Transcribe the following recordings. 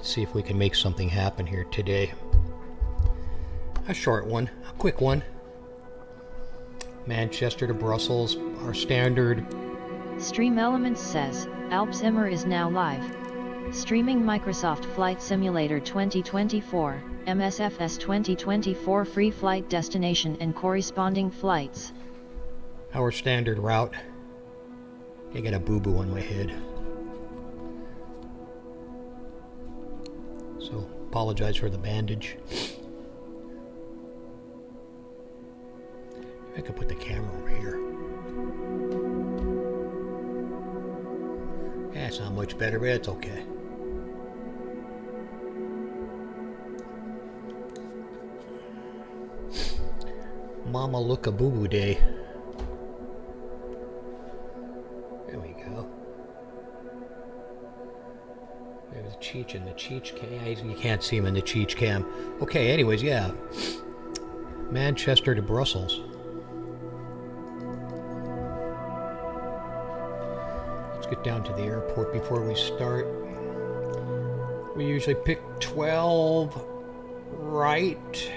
let's see if we can make something happen here today. A short one, a quick one. Manchester to Brussels, our standard. Stream Elements says, Alpsimmer is now live. Streaming Microsoft Flight Simulator 2024, MSFS 2024 free flight destination and corresponding flights. Our standard route. I got a boo-boo on my head. So, apologize for the bandage. I could put the camera over here. Yeah, it's not much better, but it's okay. Mama look a boo-boo day. There we go. There's Cheech in the Cheech cam. You can't see him in the Cheech cam. Okay, anyways, yeah. Manchester to Brussels. Let's get down to the airport before we start. We usually pick 12 right.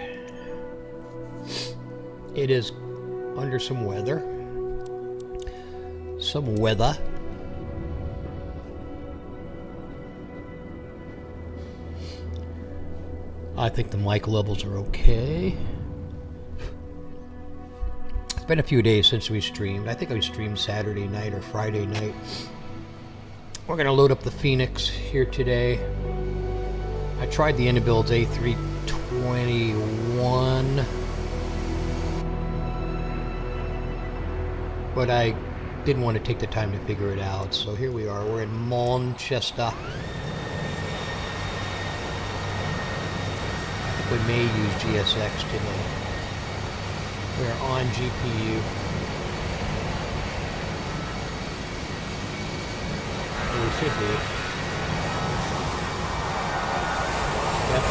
It is under some weather. Some weather. I think the mic levels are okay. It's been a few days since we streamed. I think I streamed Saturday night or Friday night. We're going to load up the Phoenix here today. I tried the Inabuild's A321, but I didn't want to take the time to figure it out. So here we are. We're in Manchester. We may use GSX today. We're on GPU. We should be. Yep.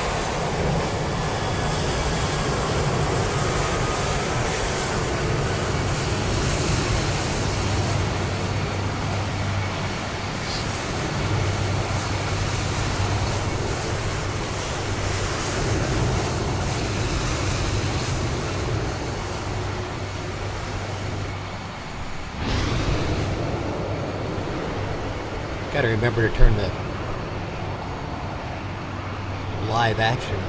Gotta remember to turn the live action on.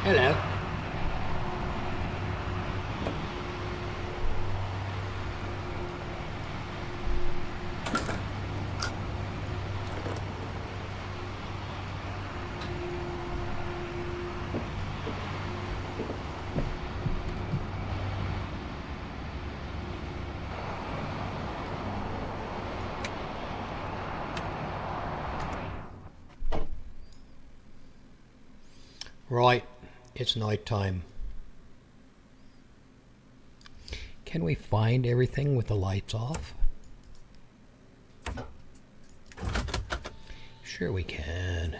Hello. Right. It's nighttime. Can we find everything with the lights off? Sure we can.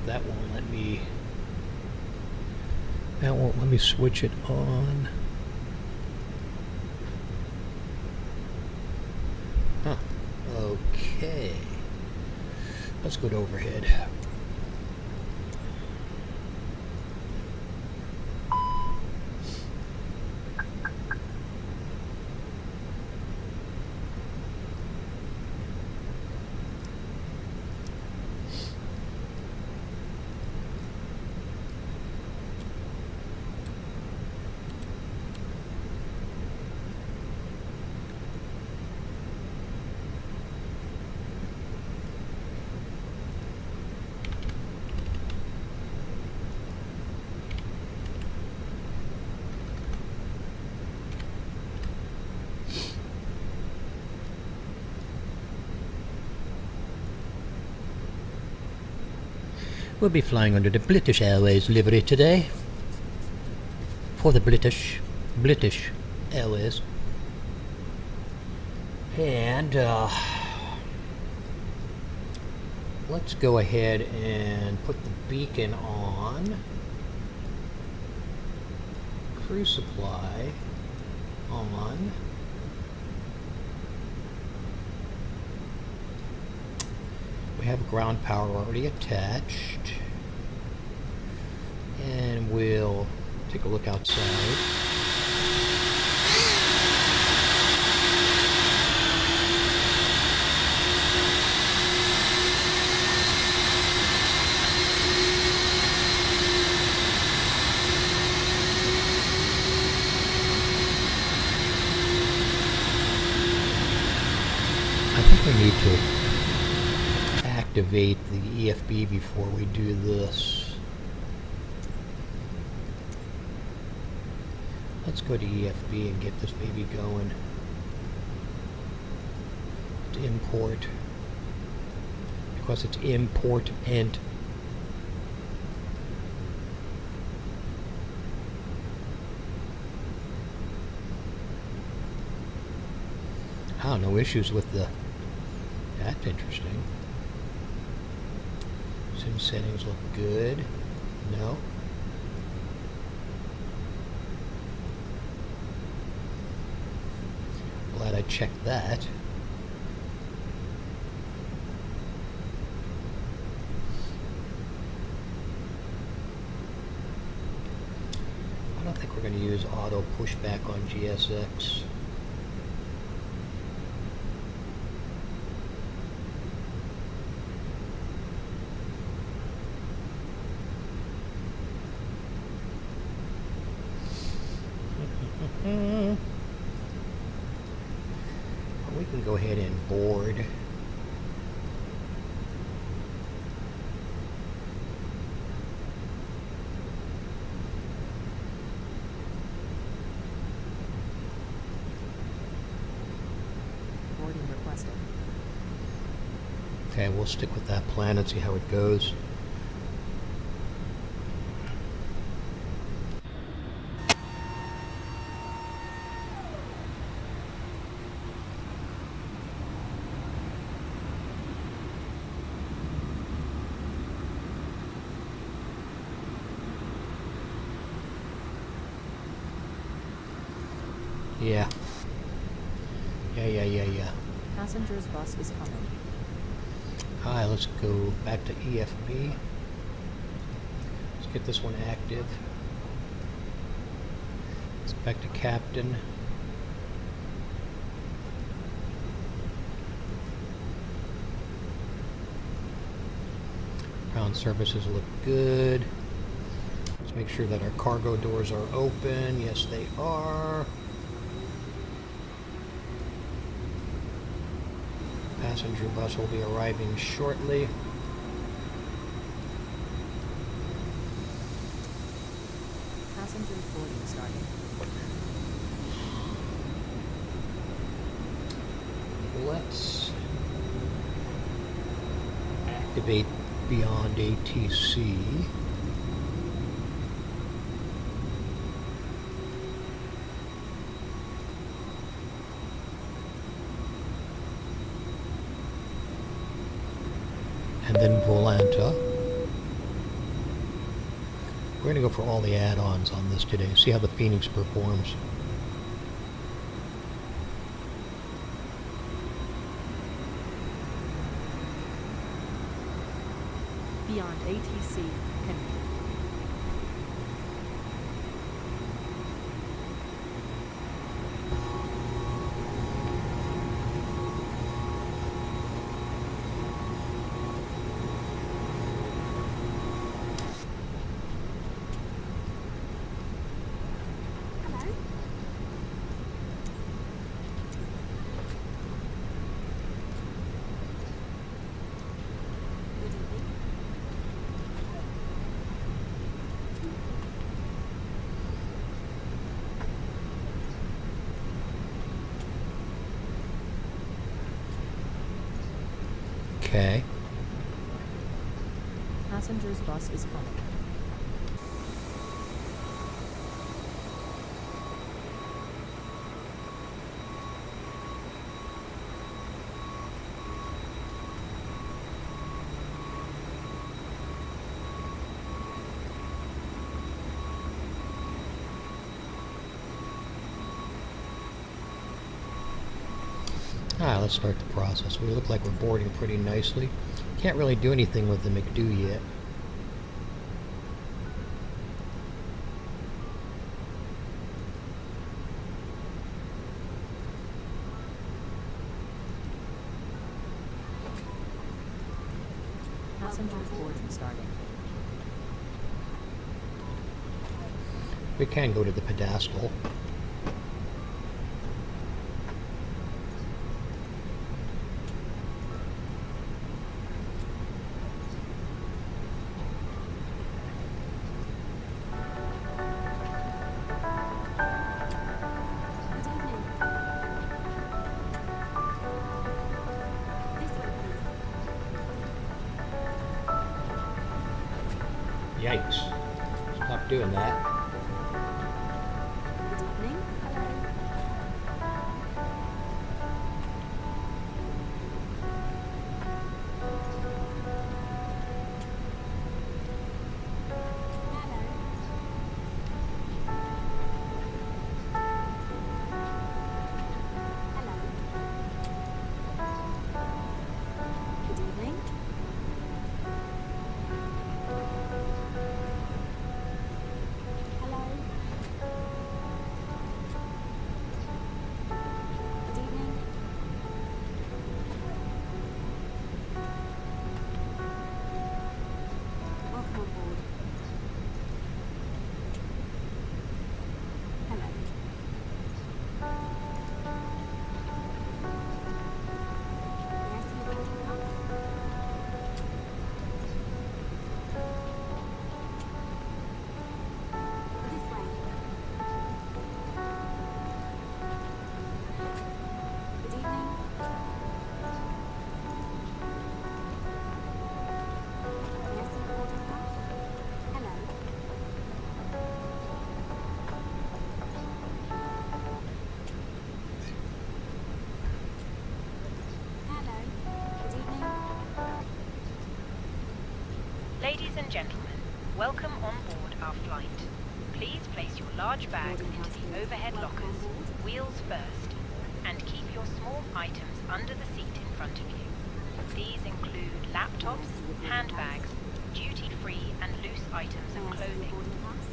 That won't let me. That won't let me switch it on. Huh. Okay. Let's go to overhead. We'll be flying under the British Airways livery today. For the British Airways. And let's go ahead and put the beacon on. Crew supply on. We have ground power already attached. And we'll take a look outside. I think we need to activate the EFB before we do this. Let's go to EFB and get this baby going. To import. Because it's important. Oh, no issues with the... That's interesting. Sim settings look good. No. Glad I checked that. I don't think we're going to use auto pushback on GSX. We can go ahead and board. Boarding requested. Okay, we'll stick with that plan and see how it goes. Yeah. Yeah. Passengers bus is coming. Alright, let's go back to EFB. Let's get this one active. Let's go back to Captain. Ground services look good. Let's make sure that our cargo doors are open. Yes, they are. Passenger bus will be arriving shortly. Passengers boarding starting. Let's activate Beyond ATC. And then Volanta. We're going to go for all the add-ons on this today, see how the Phoenix performs. Beyond ATC connected. Okay. Passengers bus is coming. Let's start the process. We look like we're boarding pretty nicely. Can't really do anything with the McDo yet. Passengers boarding starting. We can go to the pedestal. Yikes. Stop doing that. Good evening. Hello. Hello. Good evening. Hello. Good evening. Welcome on board. Hello. May I see your boarding pass? This way. Good evening. May I see your boarding pass? Hello. Hello. Good evening. Ladies and gentlemen, welcome on board our flight. Please place your large bags into the overhead lockers, wheels first, and keep your small items under the seat in front of you. These include laptops, handbags, duty-free and loose items May of I see your clothing. boarding pass?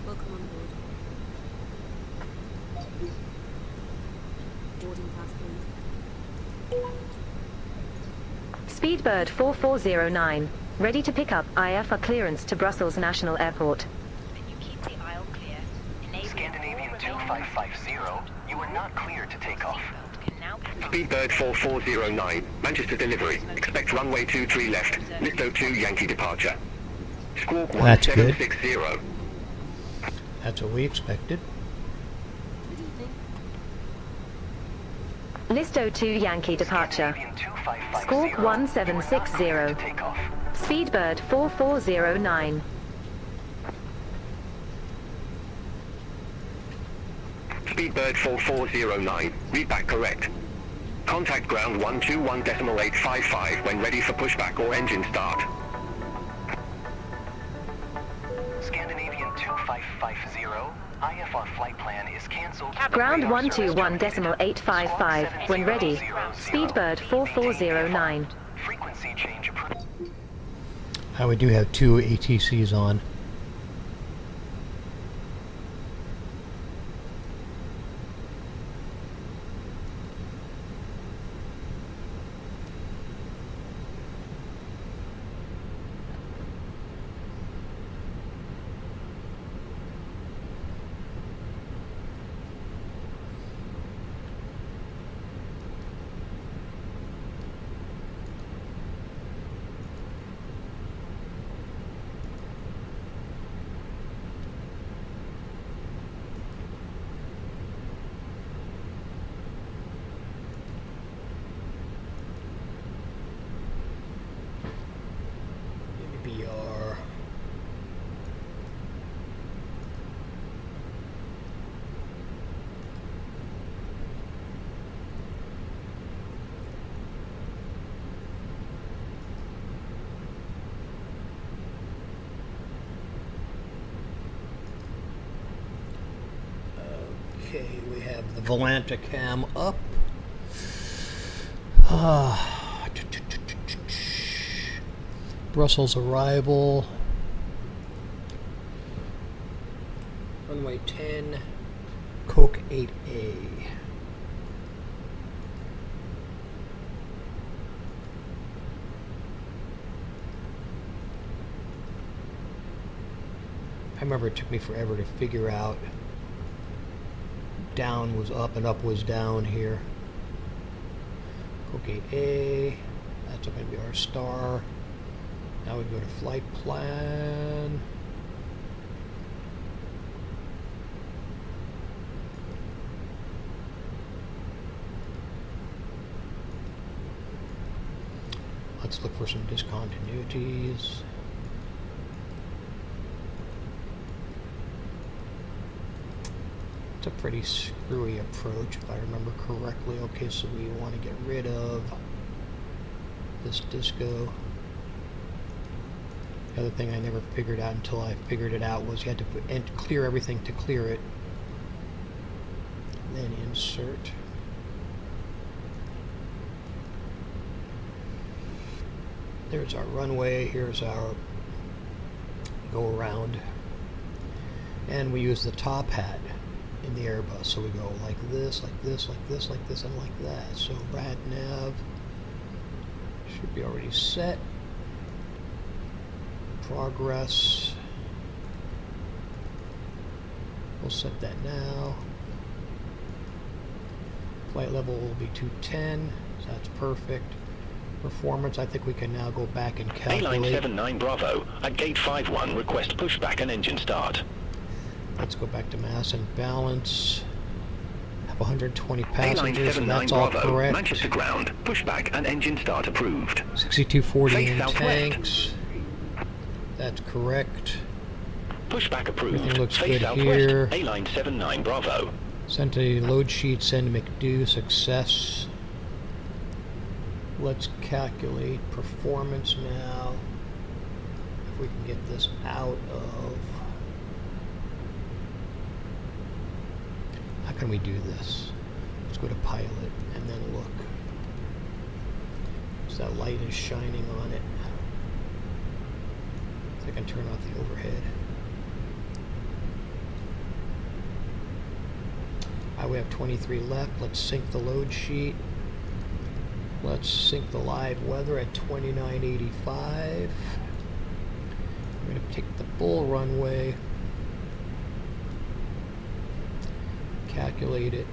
Welcome on board. Boarding pass, please. Speedbird 4409, ready to pick up IF for clearance to Brussels National Airport. Then you keep the aisle clear, enabling Scandinavian all remaining 2550, you are not cleared to take off. seatbelt can now be Speedbird 4409, Manchester delivery. Expect runway 23 left, Listo 2 Yankee departure. Squawk That's good. 1760. That's what we expected. Good evening. Listo 2 Yankee departure. Scandinavian 2550, Squawk you are not 1760. cleared to take off. Speedbird 4409. Speedbird 4409, read back correct. Contact ground 121.855 when ready for pushback or engine start. Scandinavian 2550, IFR flight plan is cancelled. Ground Radar service 121.855 when ready. Speedbird 4409. Frequency change approved. We do have two ATCs on. Okay, we have the Volanta cam up. Brussels arrival. Runway 10, Coke 8A. I remember it took me forever to figure out down was up and up was down here. Coke 8A, that's going to be our star. Now we go to flight plan. Let's look for some discontinuities. It's a pretty screwy approach, if I remember correctly. Okay, so we want to get rid of this disco. The other thing I never figured out until I figured it out was you had to put and clear everything to clear it. Then insert. There's our runway. Here's our go around. And we use the top hat in the Airbus. So we go like this, like this, like this, like this, and like that. So rad nav should be already set. Progress. We'll set that now. Flight level will be 210, so that's perfect. Performance, I think we can now go back and calculate. Airline 79 Bravo, at gate 51, request pushback and engine start. Let's go back to mass and balance. Have 120 Airline passengers, and 79 that's all Bravo, correct. Manchester ground, pushback and engine start approved. 6240 Face in southwest. tanks. That's correct. Pushback approved. Everything looks Face good southwest. here. Airline 79 Bravo. Sent a load sheet, send McDo, success. Let's calculate performance now. If we can get this out of... How can we do this? Let's go to pilot and then look. So that light is shining on it. So I can turn off the overhead. We have 23 left. Let's sync the load sheet. Let's sync the live weather at 2985. We're going to take the full runway, calculate it,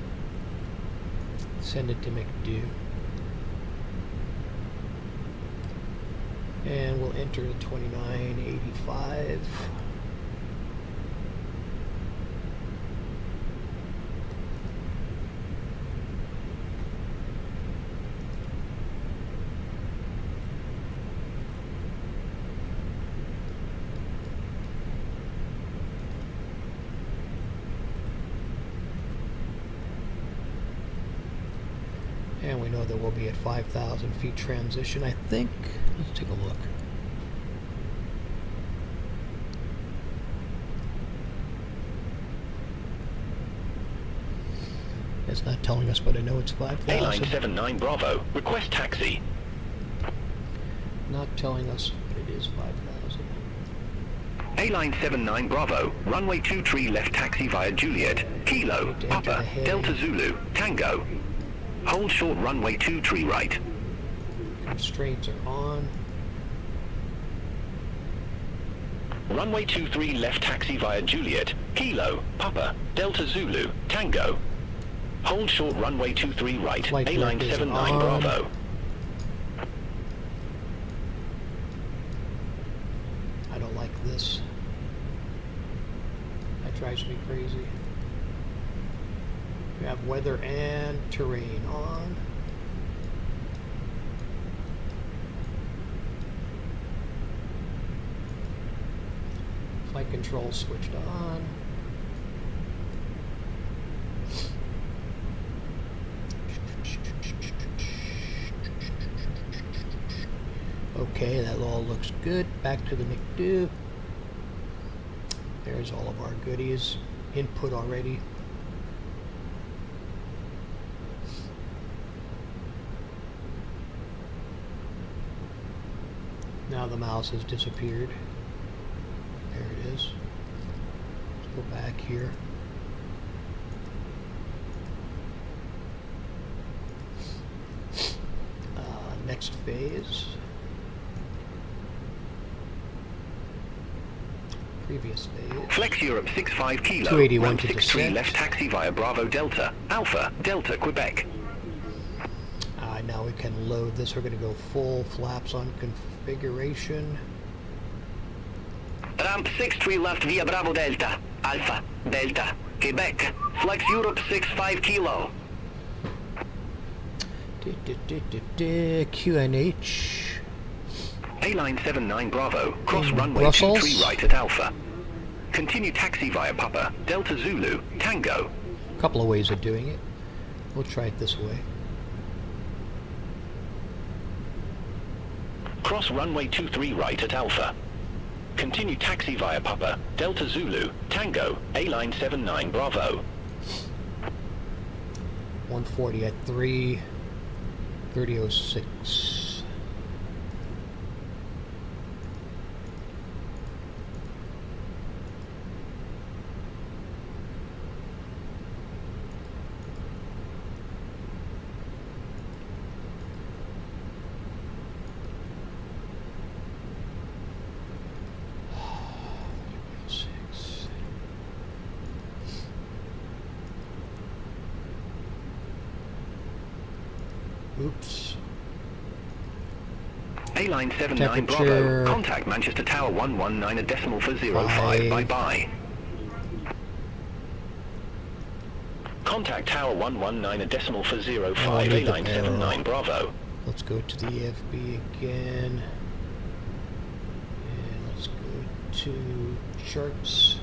send it to McDo, and we'll enter the 2985. And we know that we'll be at 5,000 feet transition, I think. Let's take a look. It's not telling us, but I know it's 5,000. Airline 79 Bravo, request taxi. Not telling us, but it is 5,000. Airline 79 Bravo, runway 23 left taxi via Juliet, Kilo, Need to enter Papa, the heading. Delta Zulu, Tango. Hold short runway 23 right. Constraints are on. Runway 23 left taxi via Juliet, Kilo, Papa, Delta Zulu, Tango. Hold short runway 23 right, Flight Airline deck is 79 on. Bravo. I don't like this. That drives me crazy. We have weather and terrain on. Flight control switched on. Okay, that all looks good. Back to the McDo. There's all of our goodies. Input already. Now the mouse has disappeared. There it is. Let's go back here. Next phase. Previous phase. Flex Europe 65 Kilo. 281 Run to 63 descent. left taxi via Bravo Delta. Alpha Delta Quebec. Now we can load this. We're going to go full flaps on configuration. Ramp 63 left via Bravo Delta. Alpha Delta Quebec. Flex Europe 65 Kilo. QNH. A-line 79 Bravo. Cross In runway Brussels. 23 right at Alpha. Continue taxi via Papa. Delta Zulu. Tango. A couple of ways of doing it. We'll try it this way. Cross runway 23 right at Alpha. Continue taxi via Papa. Delta Zulu. Tango. A-line 79 Bravo. 140 at 3. 3006. Oops. A-line 79 Temperature. Bravo. Contact Manchester Tower 119 a decimal for 05. Five. Bye-bye. Contact Tower 119 a decimal for 05. Oh, I need the A-line barrel. 79 Bravo. Let's go to the EFB again. And let's go to charts.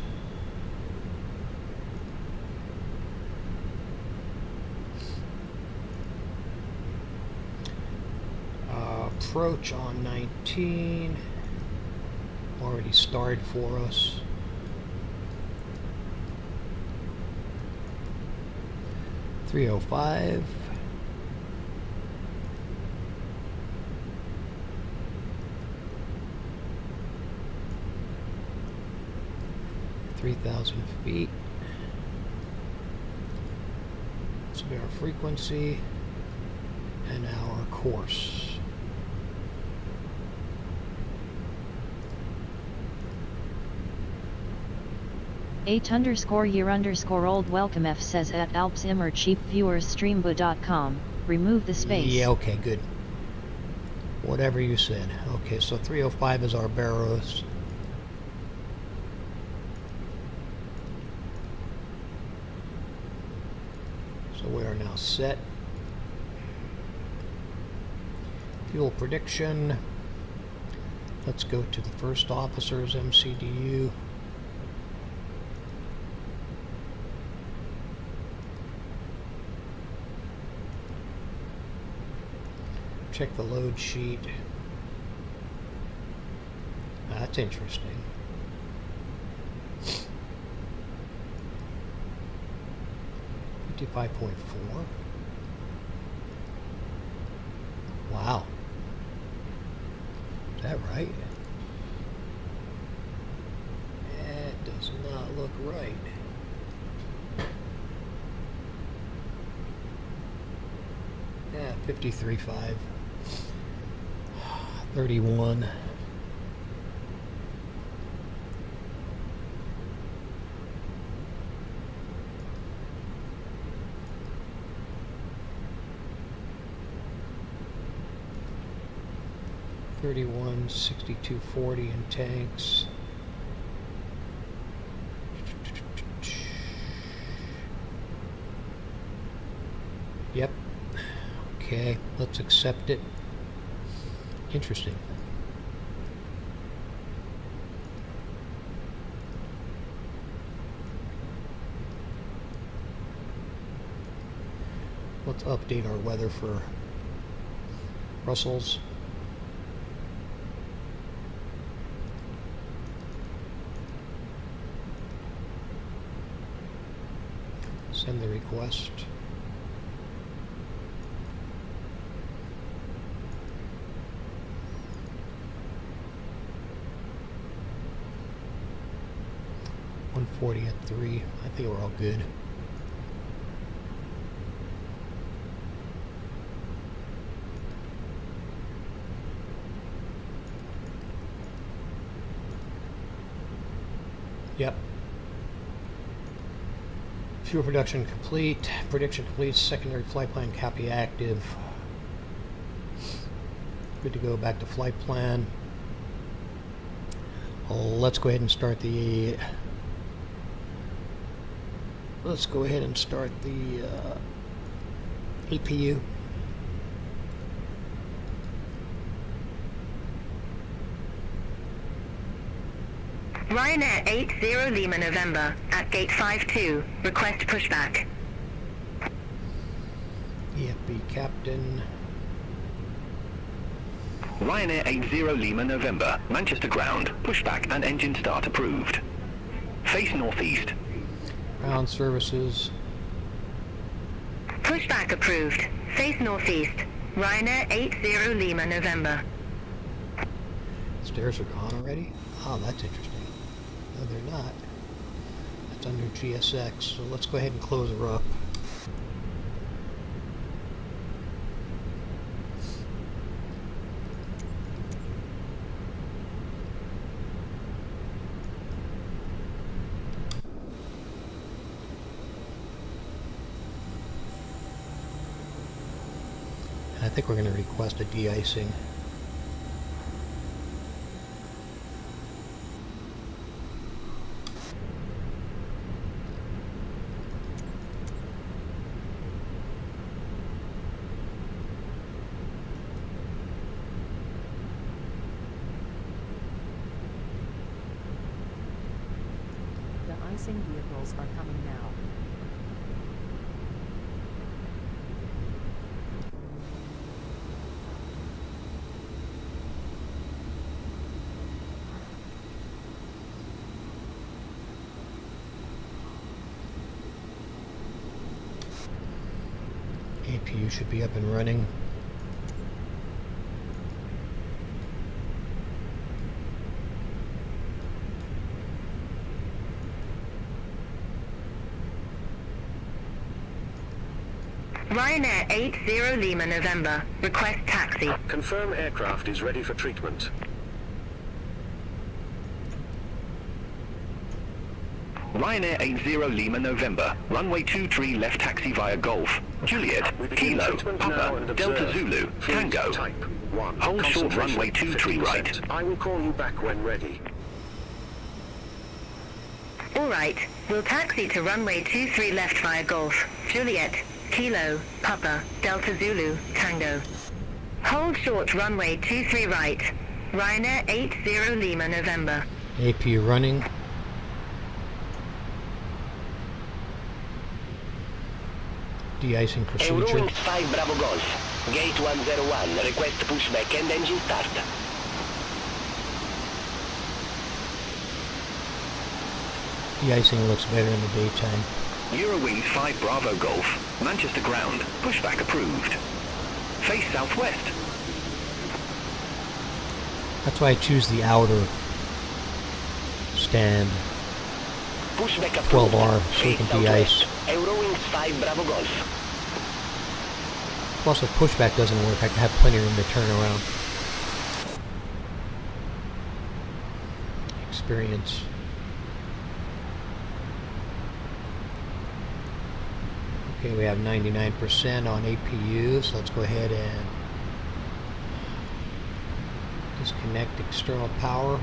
Approach on 19. Already started for us. .305. .3,000 feet. This will be our frequency and our course. 8_year_old welcome F says at Alps immer cheap viewers streambo.com. Remove the space. Yeah, okay, good. Whatever you said. Okay, so 305 is our barrows. So we are now set. Fuel prediction. Let's go to the first officer's MCDU. Check the load sheet. That's interesting. $55.4. Wow. Is that right? That does not look right. Yeah, 53.5. 31. $31, 62.40 in tanks. Yep. Okay, let's accept it. Interesting. Let's update our weather for Brussels. Send the request. 40 at 3. I think we're all good. Yep. Fuel production complete. Prediction complete. Secondary flight plan copy active. Good to go. Back to flight plan. Let's go ahead and start the. Let's go ahead and start the APU. Ryanair 80 Lima November at gate 52. Request pushback. EFB captain. Ryanair 80 Lima November, Manchester ground, pushback and engine start approved. Face northeast. Ground services. Pushback approved. Face northeast. Ryanair 80 Lima November. Stairs are gone already? Oh, that's interesting. No, they're not. That's under GSX, so let's go ahead and close her up. I think we're going to request a de-icing. The icing vehicles are coming now. APU should be up and running. Ryanair 80 Lima November. Request taxi. Confirm aircraft is ready for treatment. Ryanair 80 Lima November, runway 23 left taxi via Golf, Juliet, We begin Kilo, treatment now Papa, and Delta observe. Zulu, Fluid Tango. Type 1. Hold short Concentration runway 23 right. 50%. I will call you back when ready. All right. We'll taxi to runway 23 left via Golf, Juliet, Kilo, Papa, Delta Zulu, Tango. Hold short runway 23 right. Ryanair 80 Lima November. APU running. De-icing procedure. Eurowings 5 Bravo Golf, gate 101, request pushback and engine start. De-icing looks better in the daytime. Eurowings 5 Bravo Golf, Manchester ground, pushback approved. Face southwest. That's why I choose the outer stand, Pushback approved. 12R, so we can de-ice. Eurowings 5 Bravo Golf. Plus, if pushback doesn't work, I can have plenty of room to turn around. Experience. Okay, we have 99% on APU, so let's go ahead and disconnect external power.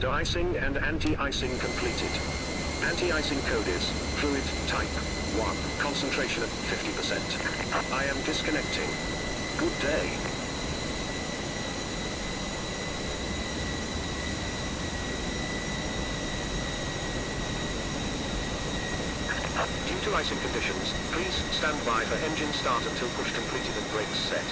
De-icing and anti-icing completed. Anti-icing code is fluid type 1. Concentration at 50%. I am disconnecting. Good day. Due to Anti-icing conditions. Please stand by for engine start until push completed and brakes set.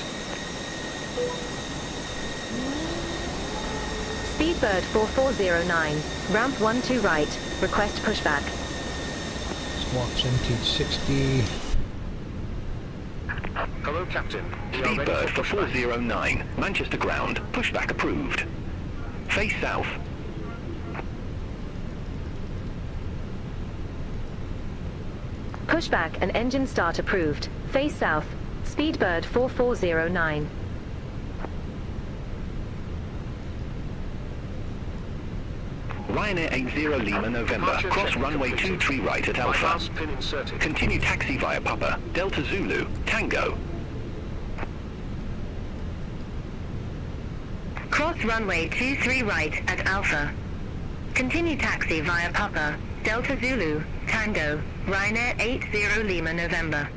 Speedbird 4409, ramp 12 right, request pushback. Squawks MT60. Hello, Captain. We are ready Speedbird for for pushback. 409, Manchester ground, pushback approved. Face south. Pushback and engine start approved. Face south. Speedbird 4409. Ryanair 80 Lima November, Departure cross checking runway completed. 23 right at Alpha. Bypass pin inserted. Continue taxi via Papa, Delta Zulu, Tango. Cross runway 23 right at Alpha. Continue taxi via Papa, Delta Zulu, Tango, Ryanair 80 Lima November.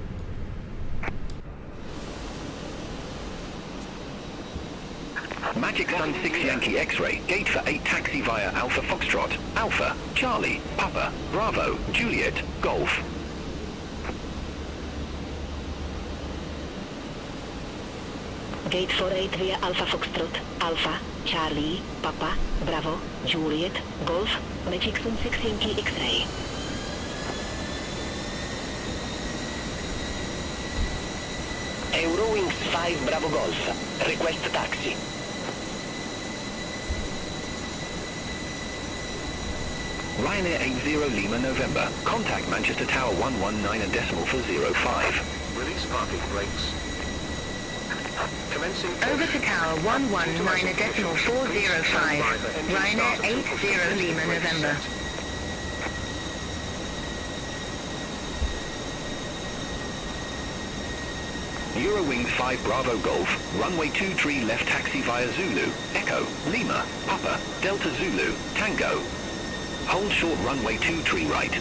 Magic Sun 6 Yankee X-ray, gate for 8 taxi via Alpha Foxtrot, Alpha, Charlie, Papa, Bravo, Juliet, Golf. Gate 48 via Alpha Foxtrot, Alpha, Charlie, Papa, Bravo, Juliet, Golf, Magic Sun 6 Yankee X-ray. Eurowings 5 Bravo Golf, request taxi. Ryanair 80 Lima November, contact Manchester Tower 119 and decimal for 05. Release parking brakes. Commencing Over to Tower 119 a decimal 405, Ryanair 80 Lima November. Eurowings 5 Bravo Golf, runway 23 left taxi via Zulu, Echo, Lima, Papa, Delta Zulu, Tango. Hold short runway 23 right.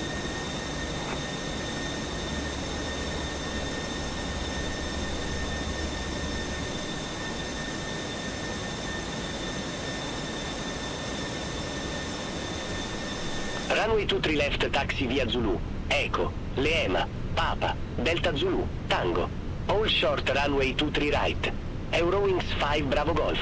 Runway 23 left taxi via Zulu, Echo, Leema, Papa, Delta Zulu, Tango. All short runway 23 right. Eurowings 5 Bravo Golf.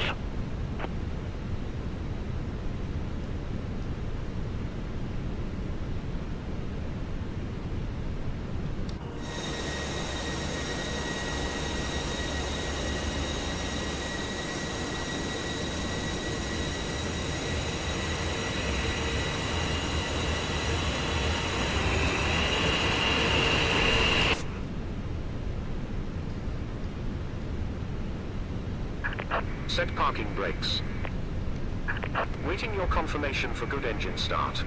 Set parking brakes. Waiting your confirmation for good engine start.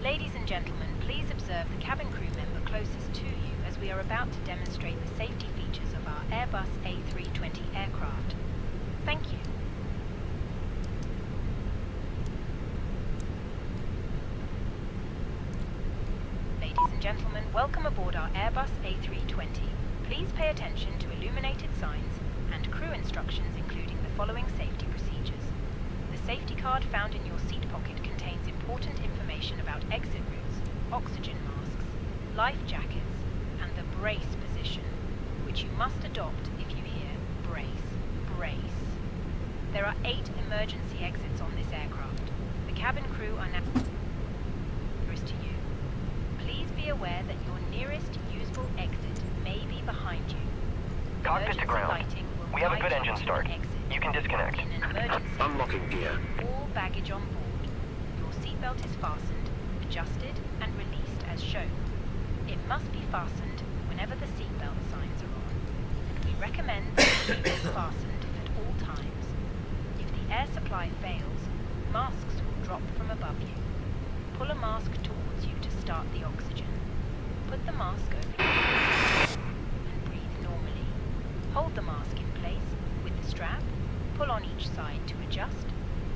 Ladies and gentlemen, please observe the cabin crew member closest to you as we are about to demonstrate the safety features of our Airbus A320 aircraft. Thank you. Ladies and gentlemen, welcome aboard our Airbus A320. Please pay attention to illuminated signs and crew instructions including the following safety procedures. The safety card found in your seat pocket contains important information about exit routes, oxygen masks, life jackets, and the brace position, which you must adopt if you hear brace, brace. There are 8 emergency exits on this aircraft. The cabin crew are now nearest to you. Please be aware that your nearest usable exit may be behind you. Cockpit to Emergency ground. lighting will We have a guide good you engine to start. the exit. You can disconnect. In an emergency, Unlocking gear. all baggage on board. Your seatbelt is fastened, adjusted, and released as shown. It must be fastened whenever the seatbelt signs are on. We recommend that the seat is fastened at all times. If the air supply fails, masks will drop from above you. Pull a mask towards you to start the oxygen. Put the mask over your mouth and breathe normally. Hold the mask in place with the strap. Pull on each side to adjust.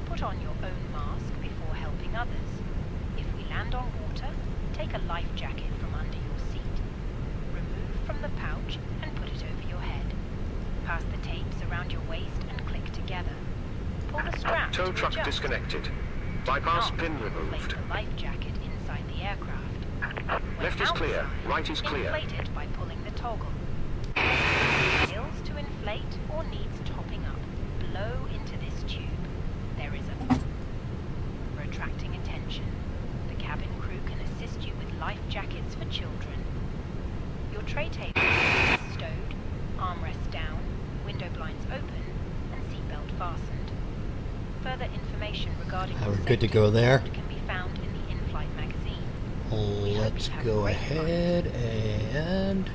Put on your own mask before helping others. from water, take a life jacket from under your seat. Remove from the pouch and put it over your head. Pass the tapes around your waist and click together. Pull the strap Tow to truck adjust. disconnected. Do Bypass not pin place removed. the life jacket inside the aircraft. When Left is clear, outside, right is clear. Inflate it by pulling the toggle. Fails to inflate or needs topping up, blow into this tube. There is a retracting attention. The cabin crew can assist you with life jackets for children. Your tray table is stowed, armrest down, window blinds open, and seatbelt fastened. Further information regarding We're the good to safety go there. report can be found in the in-flight magazine. We hope Let's you have a go great ahead and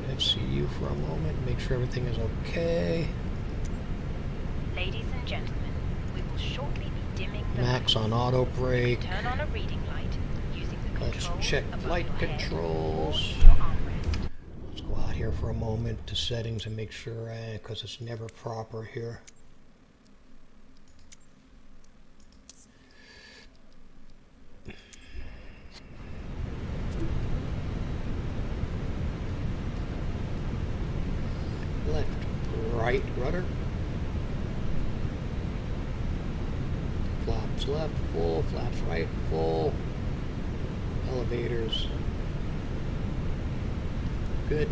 let's see you for a moment. Make sure everything is okay. Ladies and gentlemen, we will shortly be dimming the Max lights. on auto brake. Turn on a reading light using the Let's controls check above flight your head controls. or your armrest. Let's go out here for a moment to settings and make sure, because it's never proper here. Left, right rudder. Flaps left, full. Flaps right, full. Elevators. Good.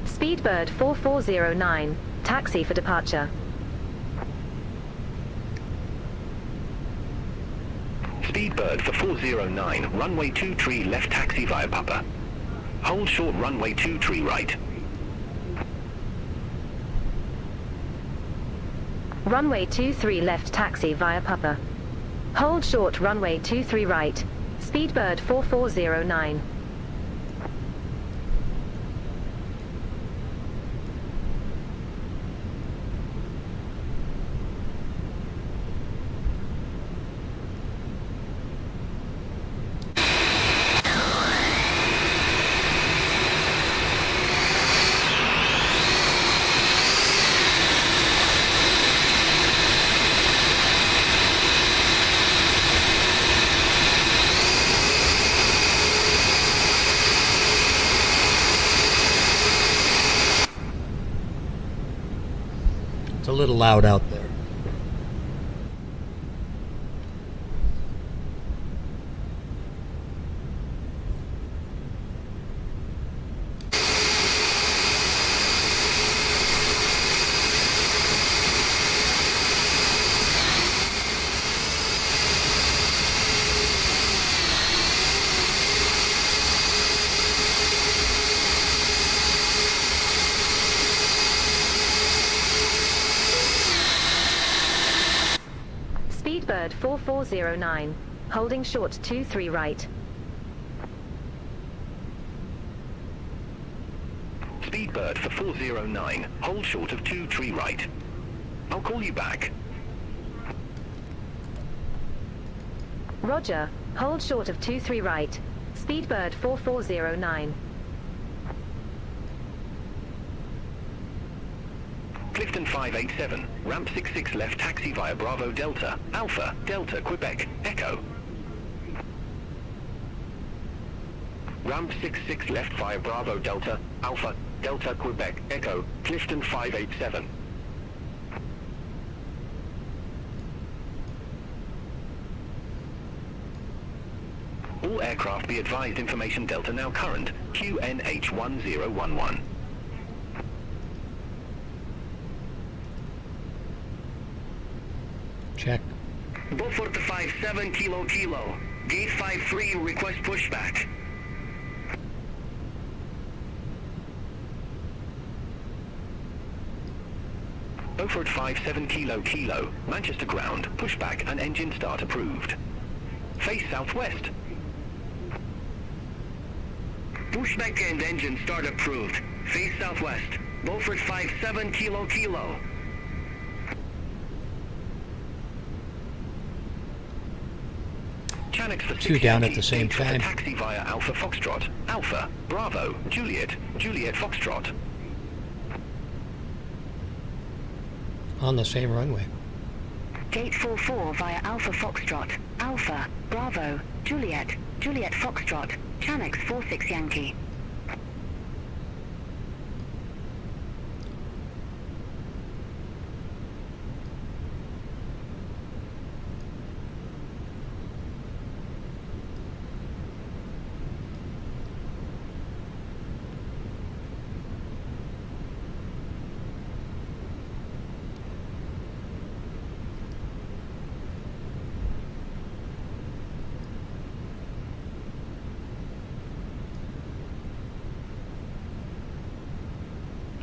Speedbird 4409, taxi for departure. Speedbird for 409, runway 23 left taxi via Papa. Hold short runway 23 right. Runway 23 left taxi via Papa. Hold short runway 23 right. Speedbird 4409. It's a little loud out there. Speedbird 4409, holding short 23 right. Speedbird for 409, hold short of 23 right. I'll call you back. Roger, hold short of 23 right. Speedbird 4409. Clifton 587, ramp 66 left taxi via Bravo Delta, Alpha, Delta, Quebec, Echo. Ramp 66 left via Bravo Delta, Alpha, Delta, Quebec, Echo, Clifton 587. All aircraft be advised information Delta now current, QNH1011. Check. Beaufort 57 Kilo Kilo. Gate 53 request pushback. Beaufort 57 Kilo Kilo, Manchester ground, pushback and engine start approved. Face southwest. Pushback and engine start approved. Face southwest. Beaufort 57 Kilo Kilo. Channix for 6 Two down at Yankee, the same gate for time. taxi via Alpha Foxtrot. Alpha, Bravo, Juliet, Juliet Foxtrot. On the same runway. Gate 44 via Alpha Foxtrot. Alpha, Bravo, Juliet, Juliet Foxtrot. Channix 46 Yankee.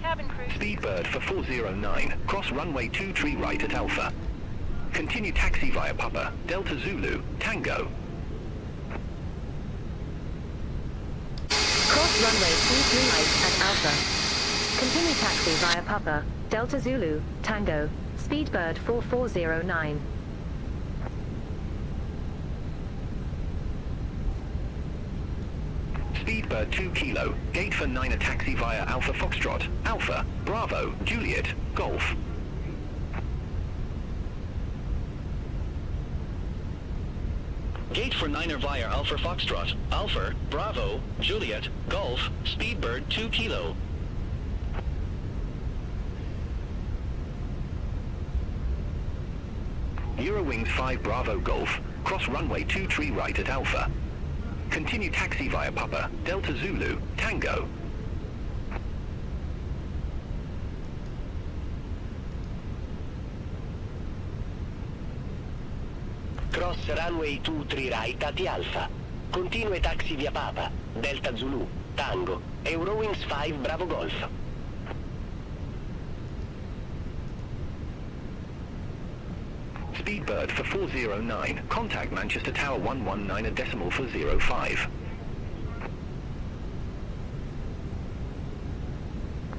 Cabin crew. Speedbird for 409, cross runway 23 right at Alpha. Continue taxi via Papa, Delta Zulu, Tango. Cross runway 23 right at Alpha. Continue taxi via Papa, Delta Zulu, Tango. Speedbird 4409. Speedbird 2 Kilo, gate for 9 taxi via Alpha Foxtrot, Alpha, Bravo, Juliet, Golf. Gate for 9er via Alpha Foxtrot, Alpha, Bravo, Juliet, Golf, Speedbird 2 Kilo. Eurowings 5 Bravo Golf, cross runway 23 right at Alpha. Continue taxi via Papa, Delta Zulu, Tango. Cross runway 23 right at Alpha. Continue taxi via Papa, Delta Zulu, Tango, Eurowings 5 Bravo Golf. Speedbird for 409, contact Manchester Tower 119 a decimal for 05.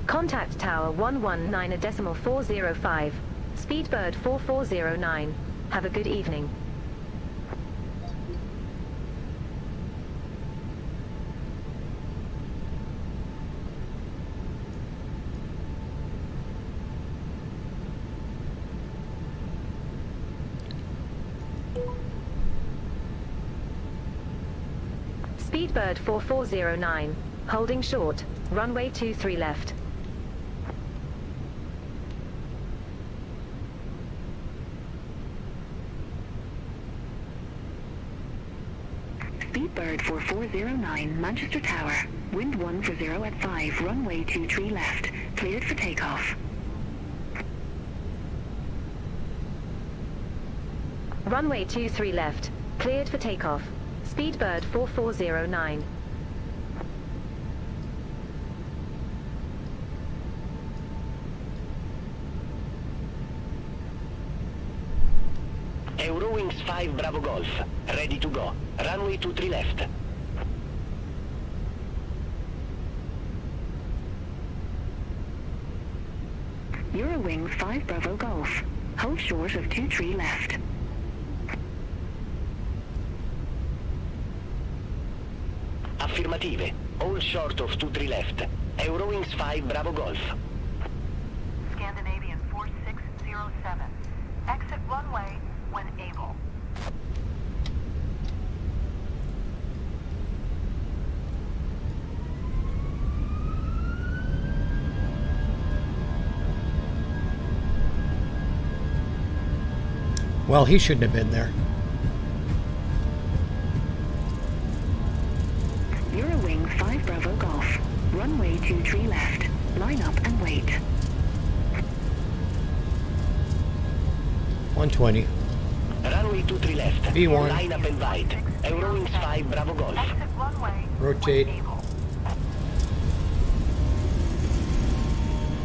Contact Tower 119 a decimal 405. Speedbird 4409. Have a good evening. Speedbird 4409. Holding short. Runway 23 left. Speedbird 4409, Manchester Tower. Wind 140 at 5, runway 23 left. Cleared for takeoff. Runway 23 left. Cleared for takeoff. Speedbird 4409. Eurowings 5 Bravo Golf. Ready to go. Runway 23 left. Eurowings 5 Bravo Golf. Hold short of 23 left. Affirmative. All short of 23 left. Eurowings 5 Bravo Golf. Scandinavian 4607. Exit runway when able. Well, he shouldn't have been there. Eurowings 5 Bravo Golf. Runway 23 left. Line up and wait. 120. Runway 23 left. B1. Line up and wait. Eurowings 5 Bravo Golf. Exit runway Rotate. when able.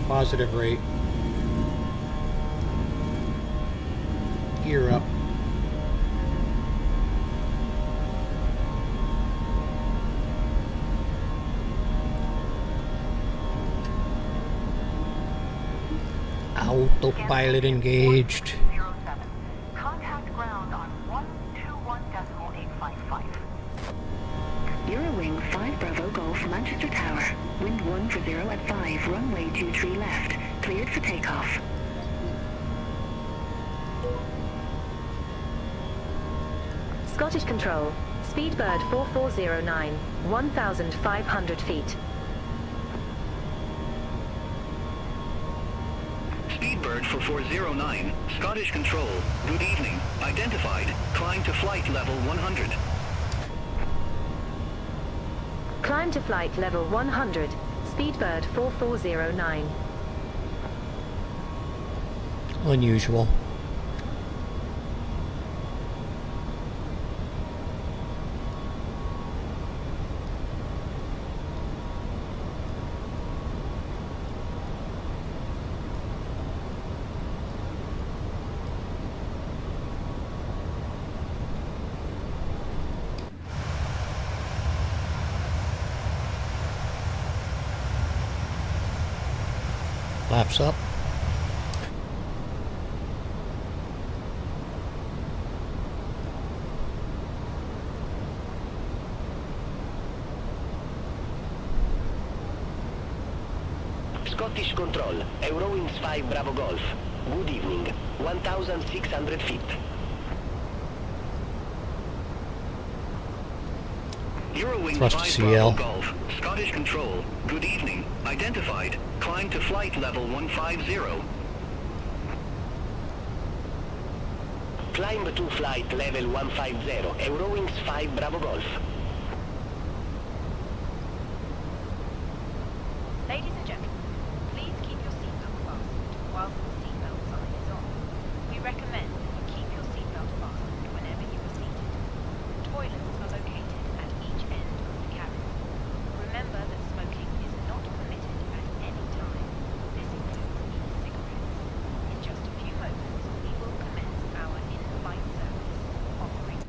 Positive rate. gear up. Autopilot engaged. 07. Contact ground on 121.855. Eurowing 5 Bravo Golf Manchester Tower. Wind 140 at 5, runway 23 left. Cleared for takeoff. Scottish Control. Speedbird 4409, 1,500 feet. Speedbird 4409, Scottish Control. Good evening. Identified. Climb to flight level 100. Climb to flight level 100. Speedbird 4409. Unusual. Flaps up. Scottish Control, Eurowings 5 Bravo Golf. Good evening. 1,600 feet. Eurowing Thrust 5 CL. Bravo Golf. Scottish Control. Good evening. Identified. Climb to flight level 150. Climb to flight level 150, Eurowings 5 Bravo Golf. Ladies and gentlemen, please keep your seatbelt fastened whilst the seatbelt sign is on. We recommend that you keep your seatbelt fastened whenever you are seated. Toilets are located at each end of the cabin. Remember that smoking is not permitted at any time. This includes e-cigarettes. In just a few moments, we will commence our in-flight service offering.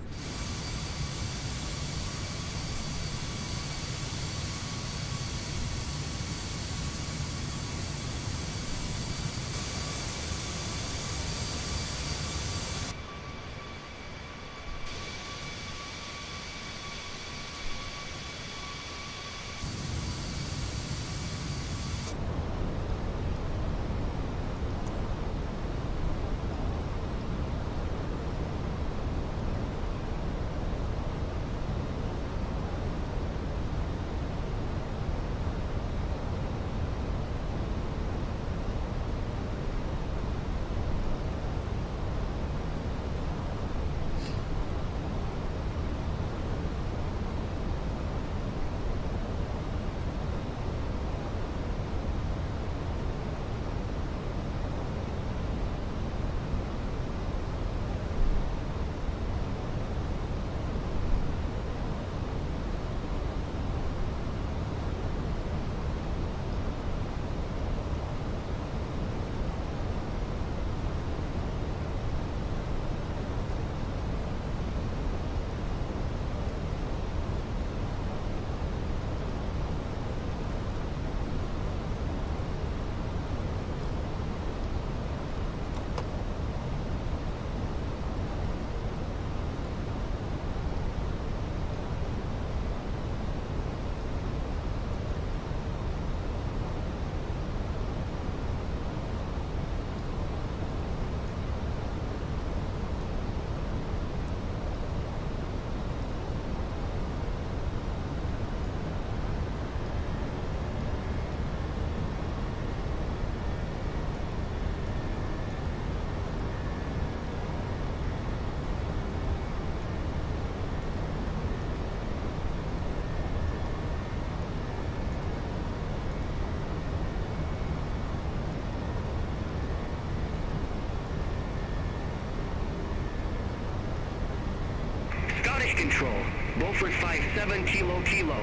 Scottish Control. Beaufort 57 Kilo Kilo.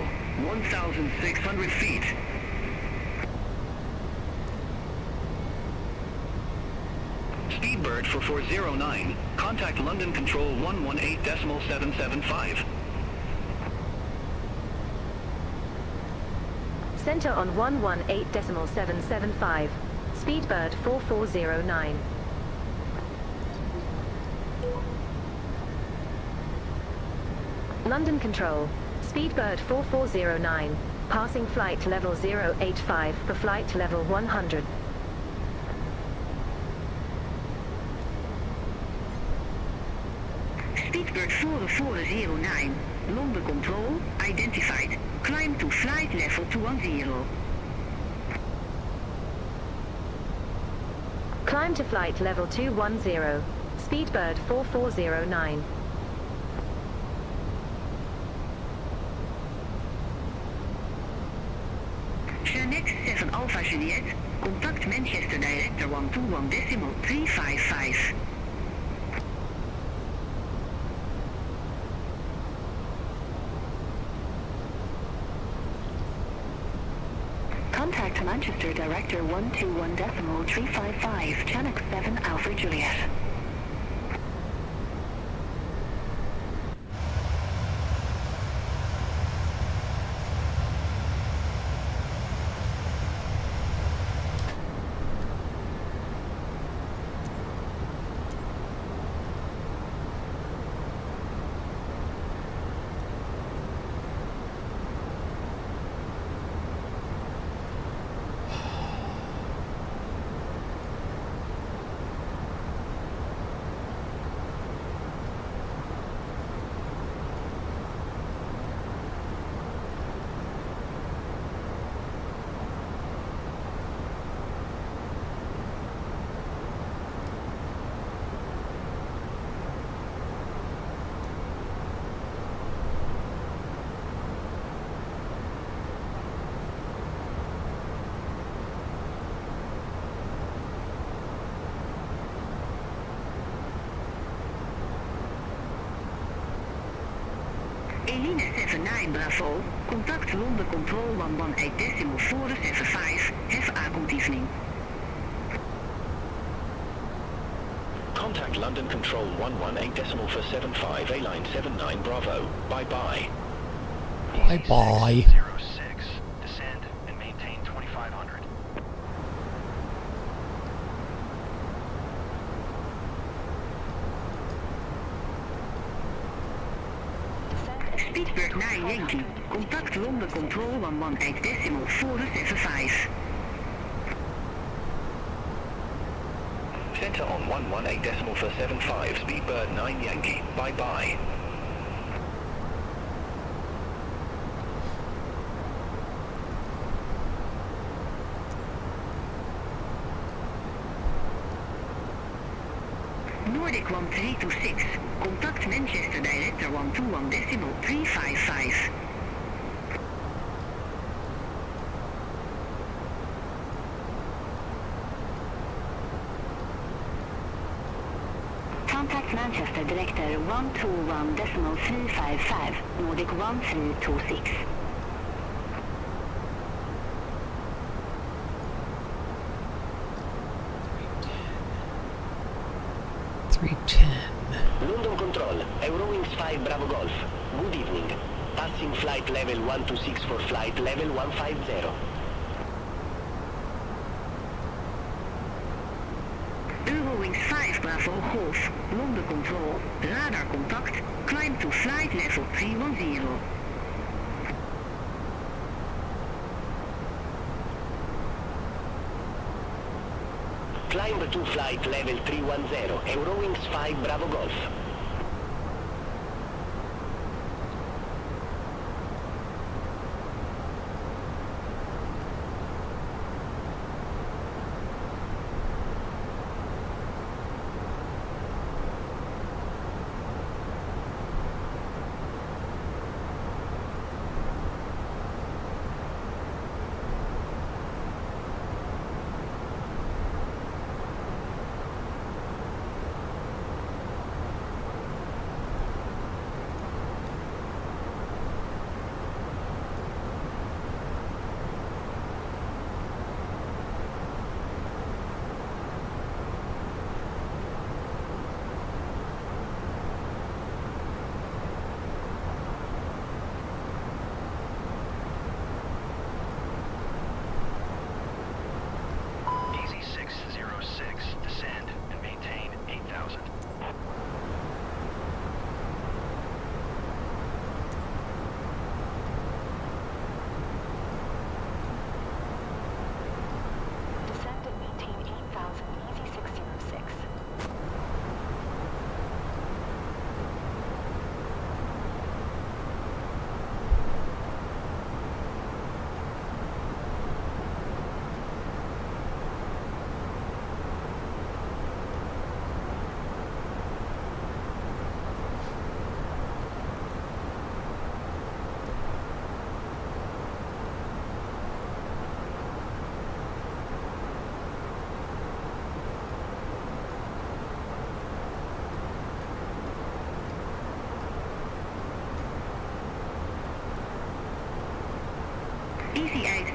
1,600 feet. Speedbird 4409. Contact London Control 118.775. Center on 118.775. Speedbird 4409. London Control. Speedbird 4409. Passing flight level 085 for flight level 100. Speedbird 4409. London Control identified. Climb to flight level 210. Climb to flight level 210. Speedbird 4409. Janet 7 Alpha Juliet. Contact Manchester Director 121.355. Contact Manchester Director 121.355. Chinook 7 Alpha Juliet. Eline 79 Bravo. Contact London Control 118.475. Have A good evening. Contact London Control 118.475, A-Line 79 Bravo. Bye-bye. Bye-bye. 06. Descend and maintain 2500. Speedbird 9 Yankee. Contact London Control 118.475. Center on 118.475, Speedbird 9 Yankee. Bye-bye. Nordic 1326. Contact Manchester Director 121.355. Contact Manchester Director 121.355. Nordic 1326. London Control, Eurowings 5 Bravo Golf. Good evening. Passing flight level 126 for flight level 150. Eurowings 5 Bravo Golf. London Control. Radar contact. Climb to flight level 310. Climb to flight level 310, Eurowings 5 Bravo Golf.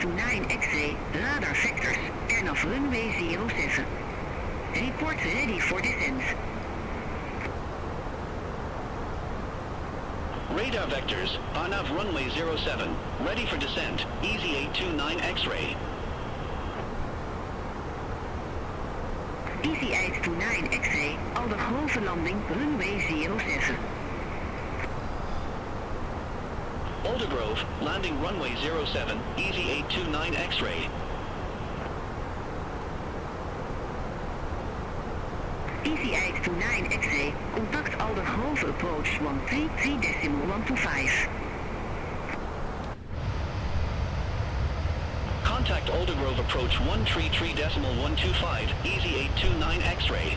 EasyEye29 X-ray, radar vectors, airnav runway 07. Report ready for descent. Radar vectors, RNAV runway 07, ready for descent, EasyEye29 X-ray. EasyEye29 X-ray, Alderhoven landing, runway 07. Aldergrove, landing runway 07, EasyEye29 X-ray. EasyEye29 X-ray, contact Alderhoven approach 133.125. Contact Aldergrove approach 133.125, EasyEye29 X-ray.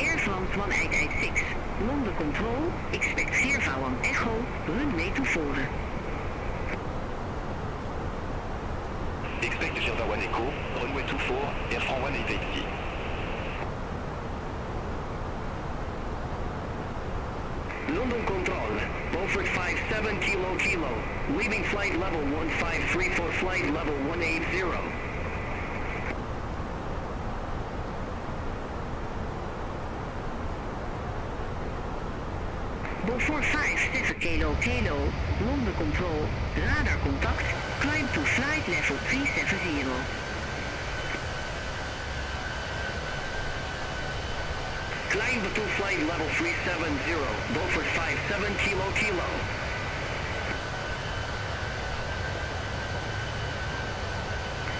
Air France 1886, London Control, expect Veervouwen Echo, runway to voren. Expect Veervouwen Echo, runway 24, Air France 1886. London Control, Beaufort 57 Kilo, leaving flight level 153 for flight level 180. Beaufort 57 Kilo, London Control, radar contact, climb to flight level 370. Climb to flight level 370, Beaufort 57 Kilo.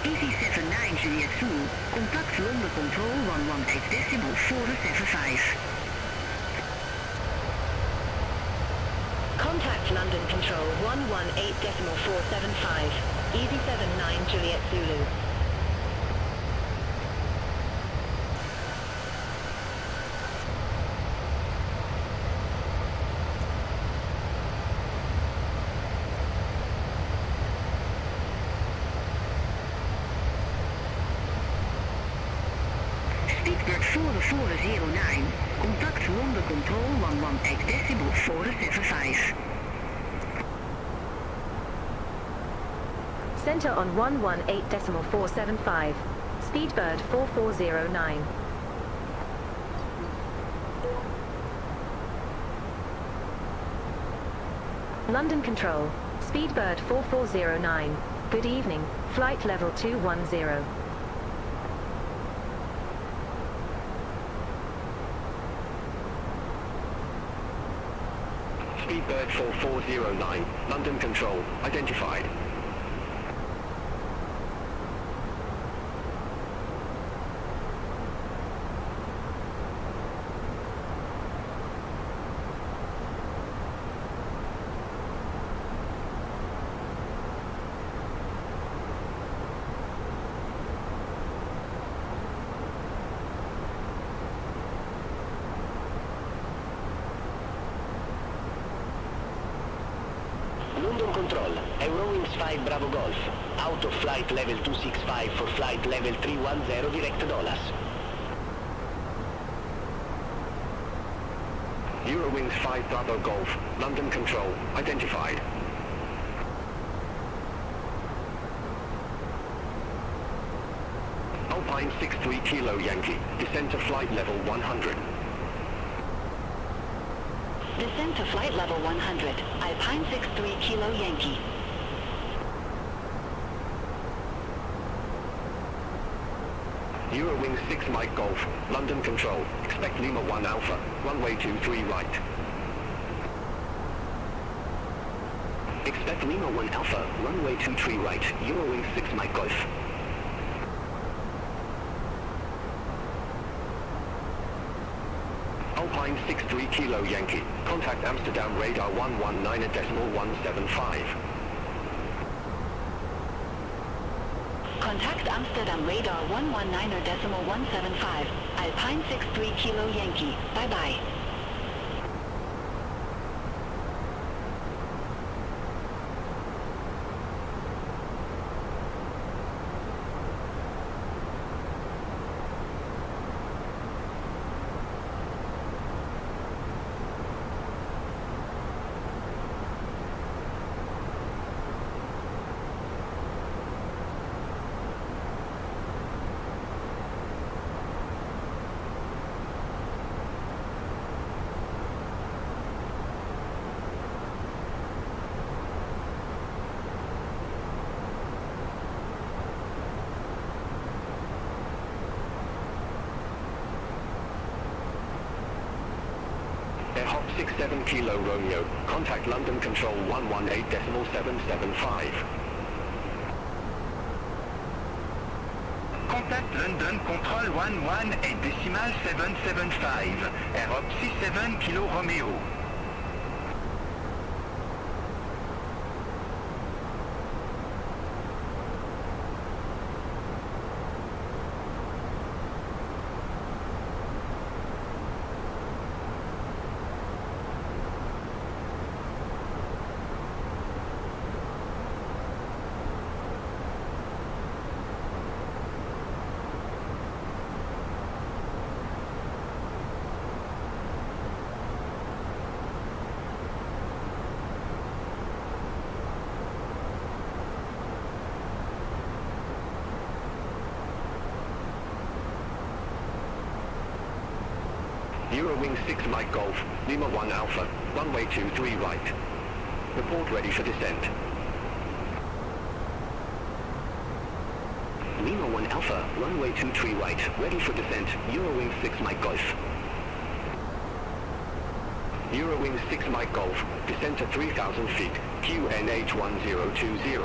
EC79 Juliet Zulu, contact London Control 118.475. Contact London Control 118.475, EasyEye79 Juliet Zulu. Speedbird 4409, contact London Control 118.475. Center on 118.475, Speedbird 4409. London Control, Speedbird 4409, good evening, flight level 210. Speedbird 4409, London Control, identified. London Control, Eurowings 5 Bravo Golf, out of flight level 265 for flight level 310 direct Dallas. Eurowings 5 Bravo Golf, London Control, identified. Alpine 63 Kilo Yankee, descend to flight level 100. Descend to flight level 100, Alpine 63 Kilo Yankee. Eurowings 6 Mike Golf, London Control, expect Lima 1 Alpha, runway 23 right. Expect Lima 1 Alpha, runway 23 right, Eurowings 6 Mike Golf. 63 Kilo Yankee. Contact Amsterdam radar 119.175. Contact Amsterdam radar 119.175. Alpine 63 Kilo Yankee. Bye-bye. Hop 67 Kilo Romeo. Contact London Control 118.775. Contact London Control 118.775. Hop 67 Kilo Romeo. Eurowing 6 Mike Golf, Lima 1 Alpha, runway 23 right. Report ready for descent. Lima 1 Alpha, runway 23 right, ready for descent, Eurowing 6 Mike Golf. Eurowing 6 Mike Golf, descent at 3,000 feet, QNH 1020.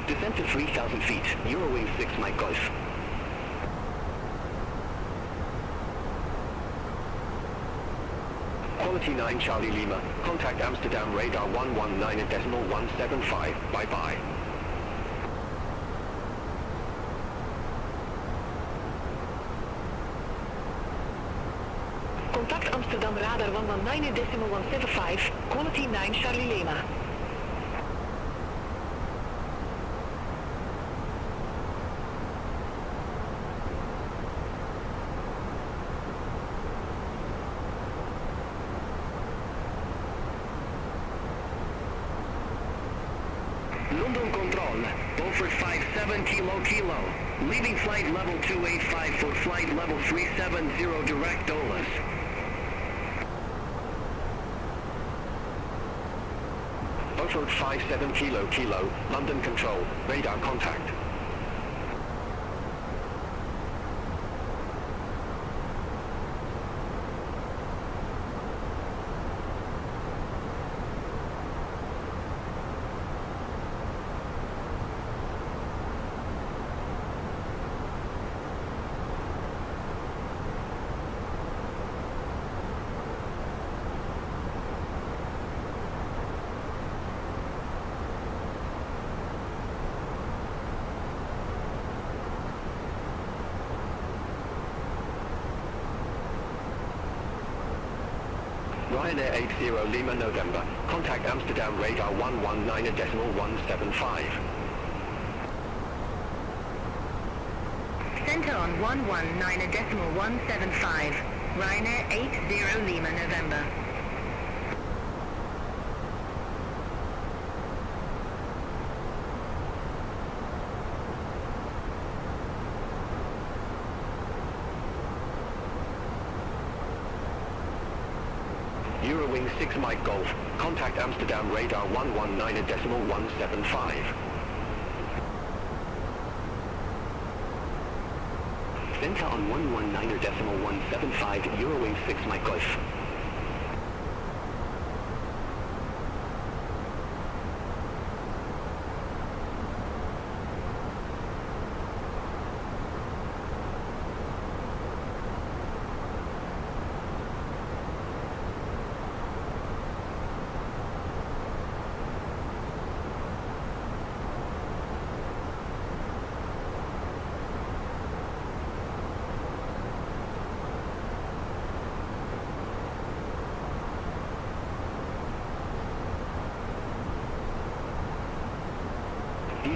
Descent to 3,000 feet, Eurowing 6 Mike Golf. Quality 9 Charlie Lima, contact Amsterdam radar 119.175, bye-bye. Contact Amsterdam radar 119.175. Quality 9 Charlie Lima. London Control, Beaufort 57 Kilo, leaving flight level 285 for flight level 370 direct Dulles. Beaufort 57 Kilo, London Control, radar contact. Ryanair 80 Lima November. Contact Amsterdam radar 119.175. Center on 119.175. Ryanair 80 Lima November. Eurowing 6 Mike Golf. Contact Amsterdam radar 119.175. Center on 119.175, Eurowing 6 Mike Golf.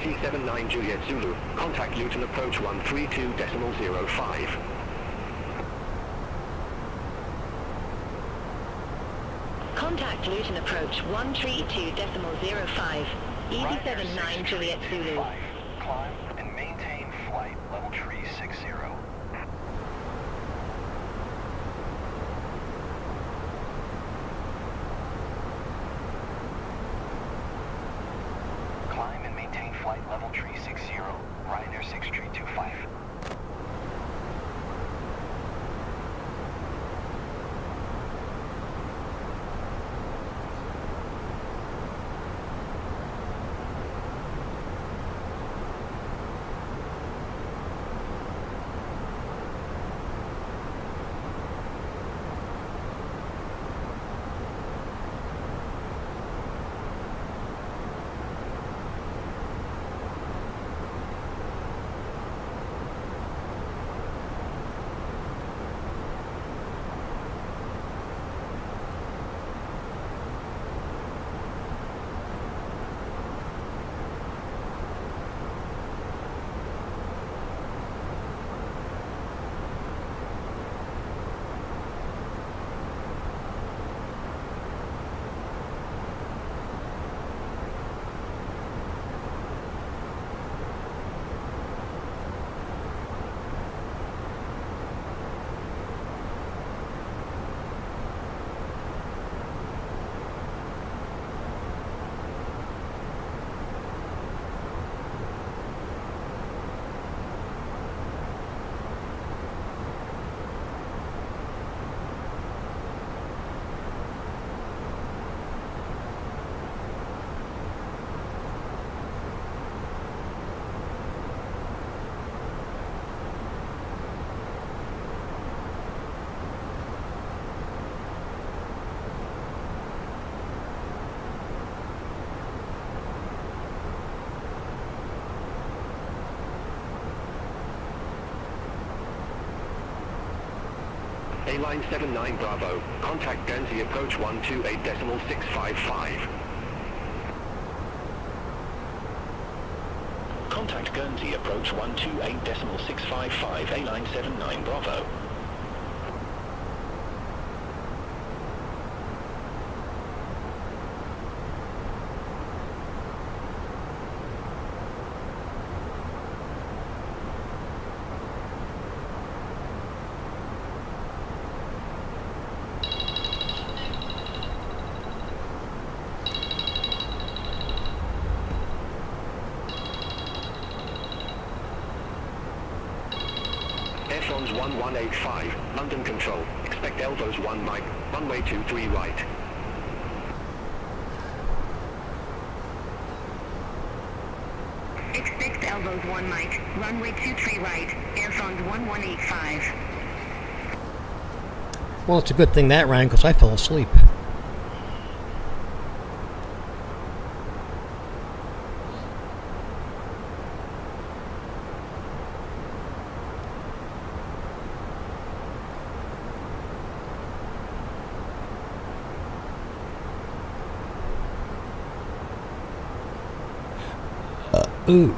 Yankee 79 Juliet Zulu. Contact Luton approach 132.05. Contact Luton approach 132.05. Easy 79 Juliet Zulu. Climb and maintain flight level tree 60. Climb and maintain flight level tree 60. Ryanair 6325. A-Line 79 Bravo. Contact Guernsey approach 128.655. Contact Guernsey approach 128.655, A-Line 79 Bravo. Airfrons 1185, London Control. Expect elbows 1 Mike, runway 23 right. Expect elbows 1 Mike, runway 23 right, Airfrons 1185. Well, it's a good thing that rang because I fell asleep. Ooh.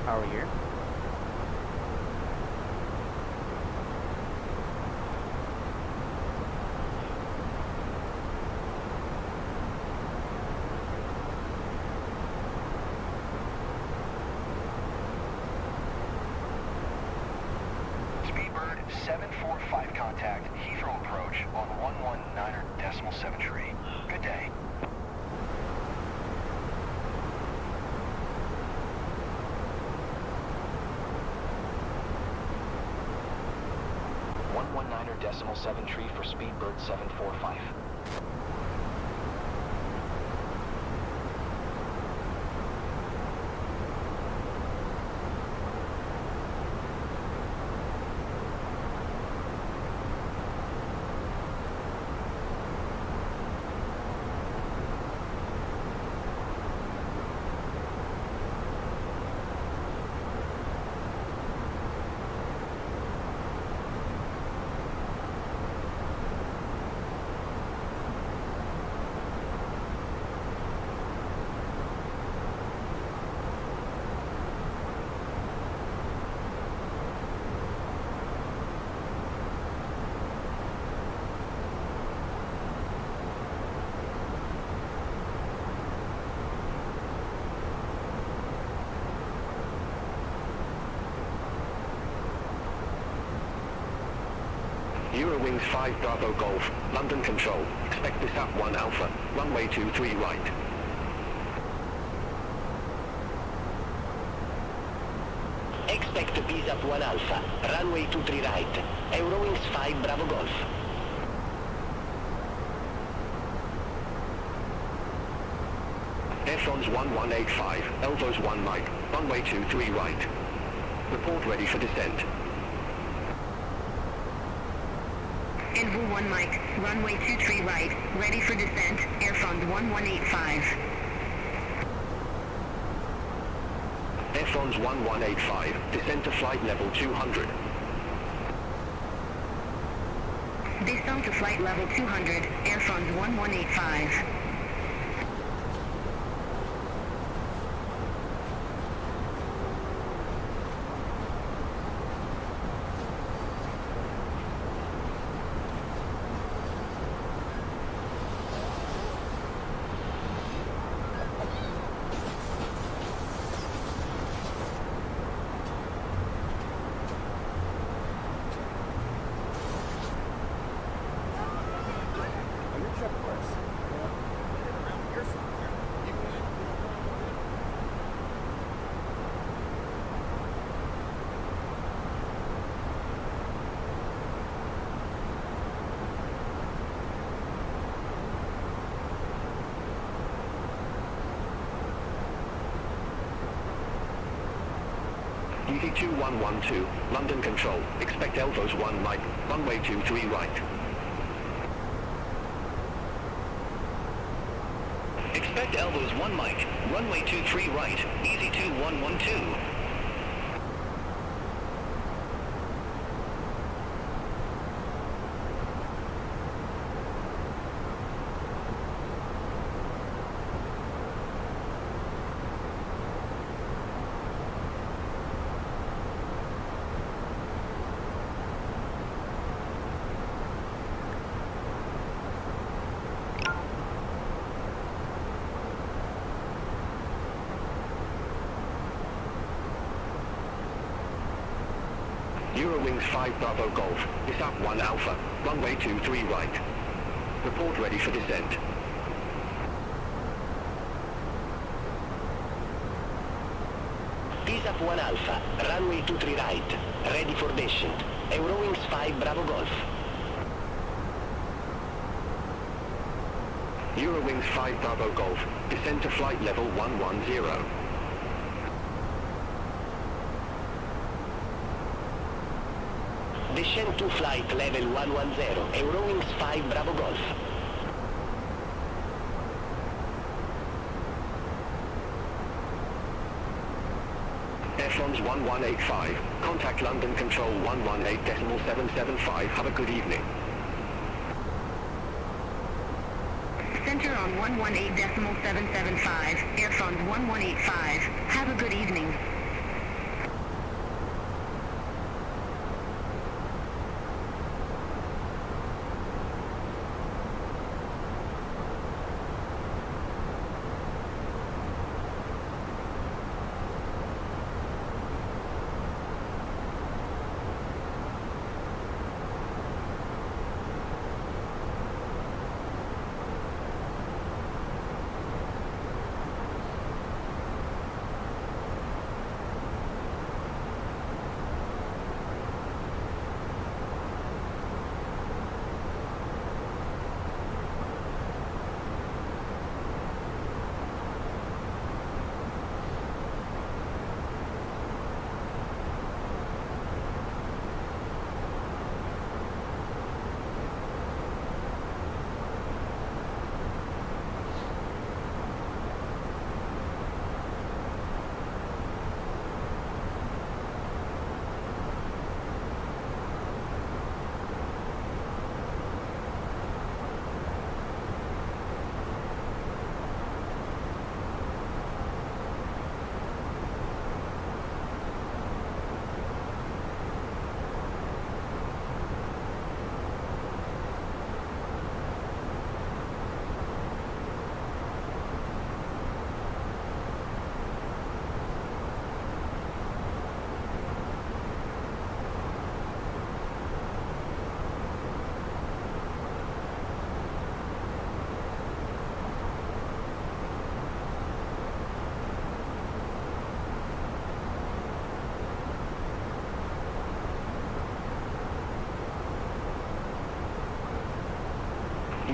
Power here. 745 contact, Heathrow approach on 119.7 tree. Good day. .7 tree for Speedbird 745. Eurowings 5 Bravo Golf, London Control, expect this up 1 Alpha, runway 23 right. Expect Pisa 1 Alpha, runway 23 right, Eurowings 5 Bravo Golf. Airfrons 1185, Elvos 1 Mike, runway 23 right. Report ready for descent. Envu 1 Mike, runway 23 right, ready for descent, Airfront 1185. Airfrons 1185, descend to flight level 200. Descend to flight level 200, Airfront 1185. EV 2112, London Control, expect Elvos 1 Mike, runway 23 right. Expect Elvos 1 Mike, runway 23 right, easy 2112. Eurowings 5 Bravo Golf, is up 1 Alpha, runway 23 right. Report ready for descent. Pisa 1 Alpha, runway 23 right, ready for descent, Eurowings 5 Bravo Golf. Eurowings 5 Bravo Golf, descend to flight level 110. Descend to flight level 110, Eurowings 5 Bravo Golf. Airfrons 1185, contact London Control 118.775, have a good evening. Center on 118.775, Airfront 1185. Have a good evening.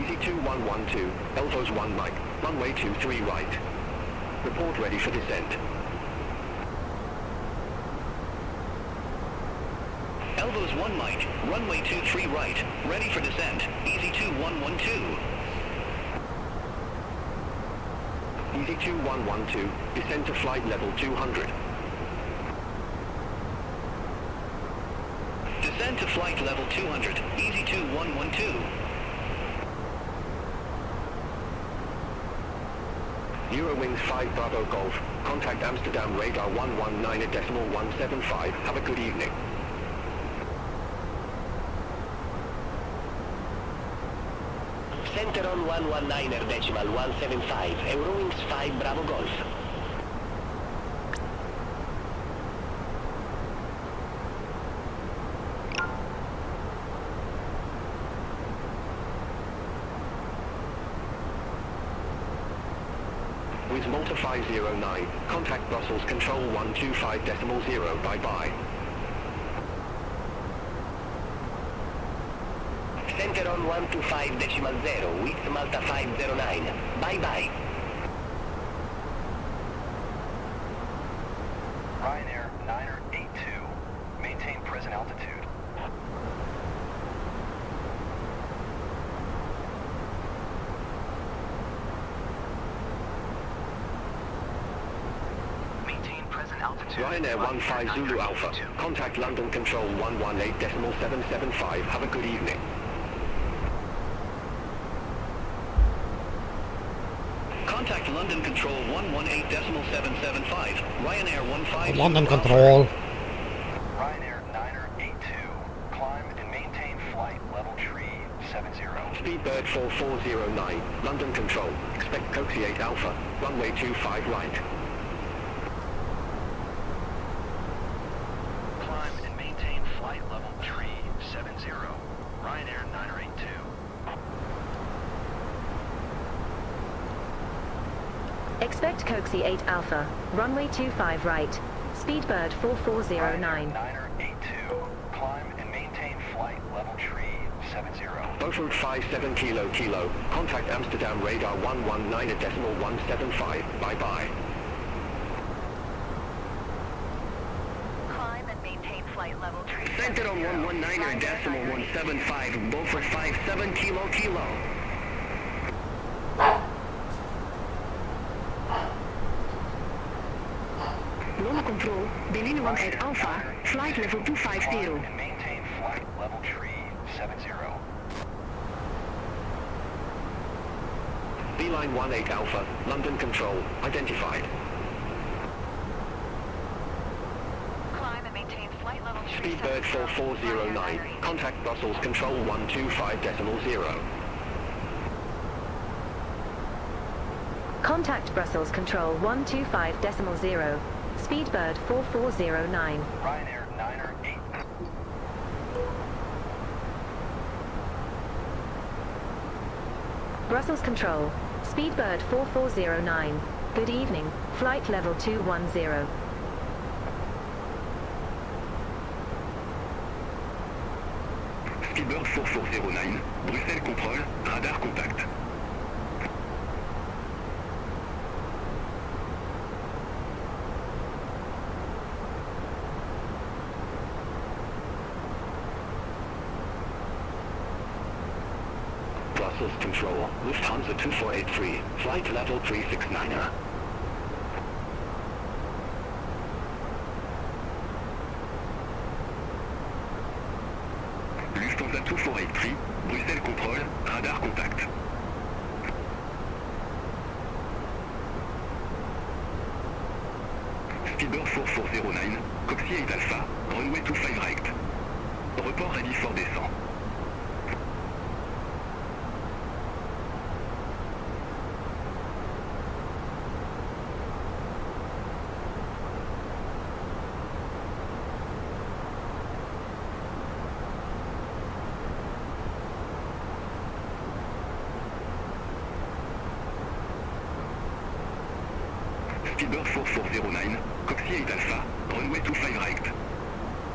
Easy 2112, Elvos 1 Mike, runway 23 right. Report ready for descent. Elvos 1 Mike, runway 23 right, ready for descent. Easy 2112. Easy 2112, descend to flight level 200. Descend to flight level 200, Easy 2112. Eurowings 5 Bravo Golf, contact Amsterdam radar 119.175, have a good evening. Center on 119.175, Eurowings 5 Bravo Golf. With Malta 509, contact Brussels Control 125.0, bye-bye. Center on 125.0, with Malta 509. Bye-bye. Ryanair 982. Maintain present altitude. Maintain present altitude. Ryanair 15 Zulu Alpha, contact London Control 118.775, have a good evening. Contact London Control 118.775, Ryanair 15. London Control. Ryanair 982. Climb and maintain flight level tree 70. Speedbird 4409, London Control, expect Coxie 8 Alpha, runway 25 right. Climb and maintain flight level tree 70. Ryanair 982. Expect Coxie 8 Alpha, runway 25 right, Speedbird 4409. 982. Climb and maintain flight level tree 70. Beaufort 57 Kilo Kilo, contact Amsterdam radar 119.175, bye-bye. Climb and maintain flight level tree. Center on 119.175, Beaufort 57 Kilo Kilo. London Control, Berlin 18 Alpha, flight level 250. And maintain flight level tree 70. Beeline 18 Alpha, London Control, identified. Climb and maintain flight level tree Speedbird 4409, contact Brussels Control 125.0. Contact Brussels Control 125.0, Speedbird 4409. Ryanair 908. Brussels Control, Speedbird 4409. Good evening, flight level 210. Speedbird 4409, Bruxelles contrôle, radar contact. Brussels Control, Lufthansa 2483, flight level 369er. Lufthansa 2483, Bruxelles contrôle, radar contact. Speedbird 4409, Coxie 8 Alpha, runway 25 right. Report ready for descent. Speedbird 4409, Coxie 8 Alpha, runway 25 right.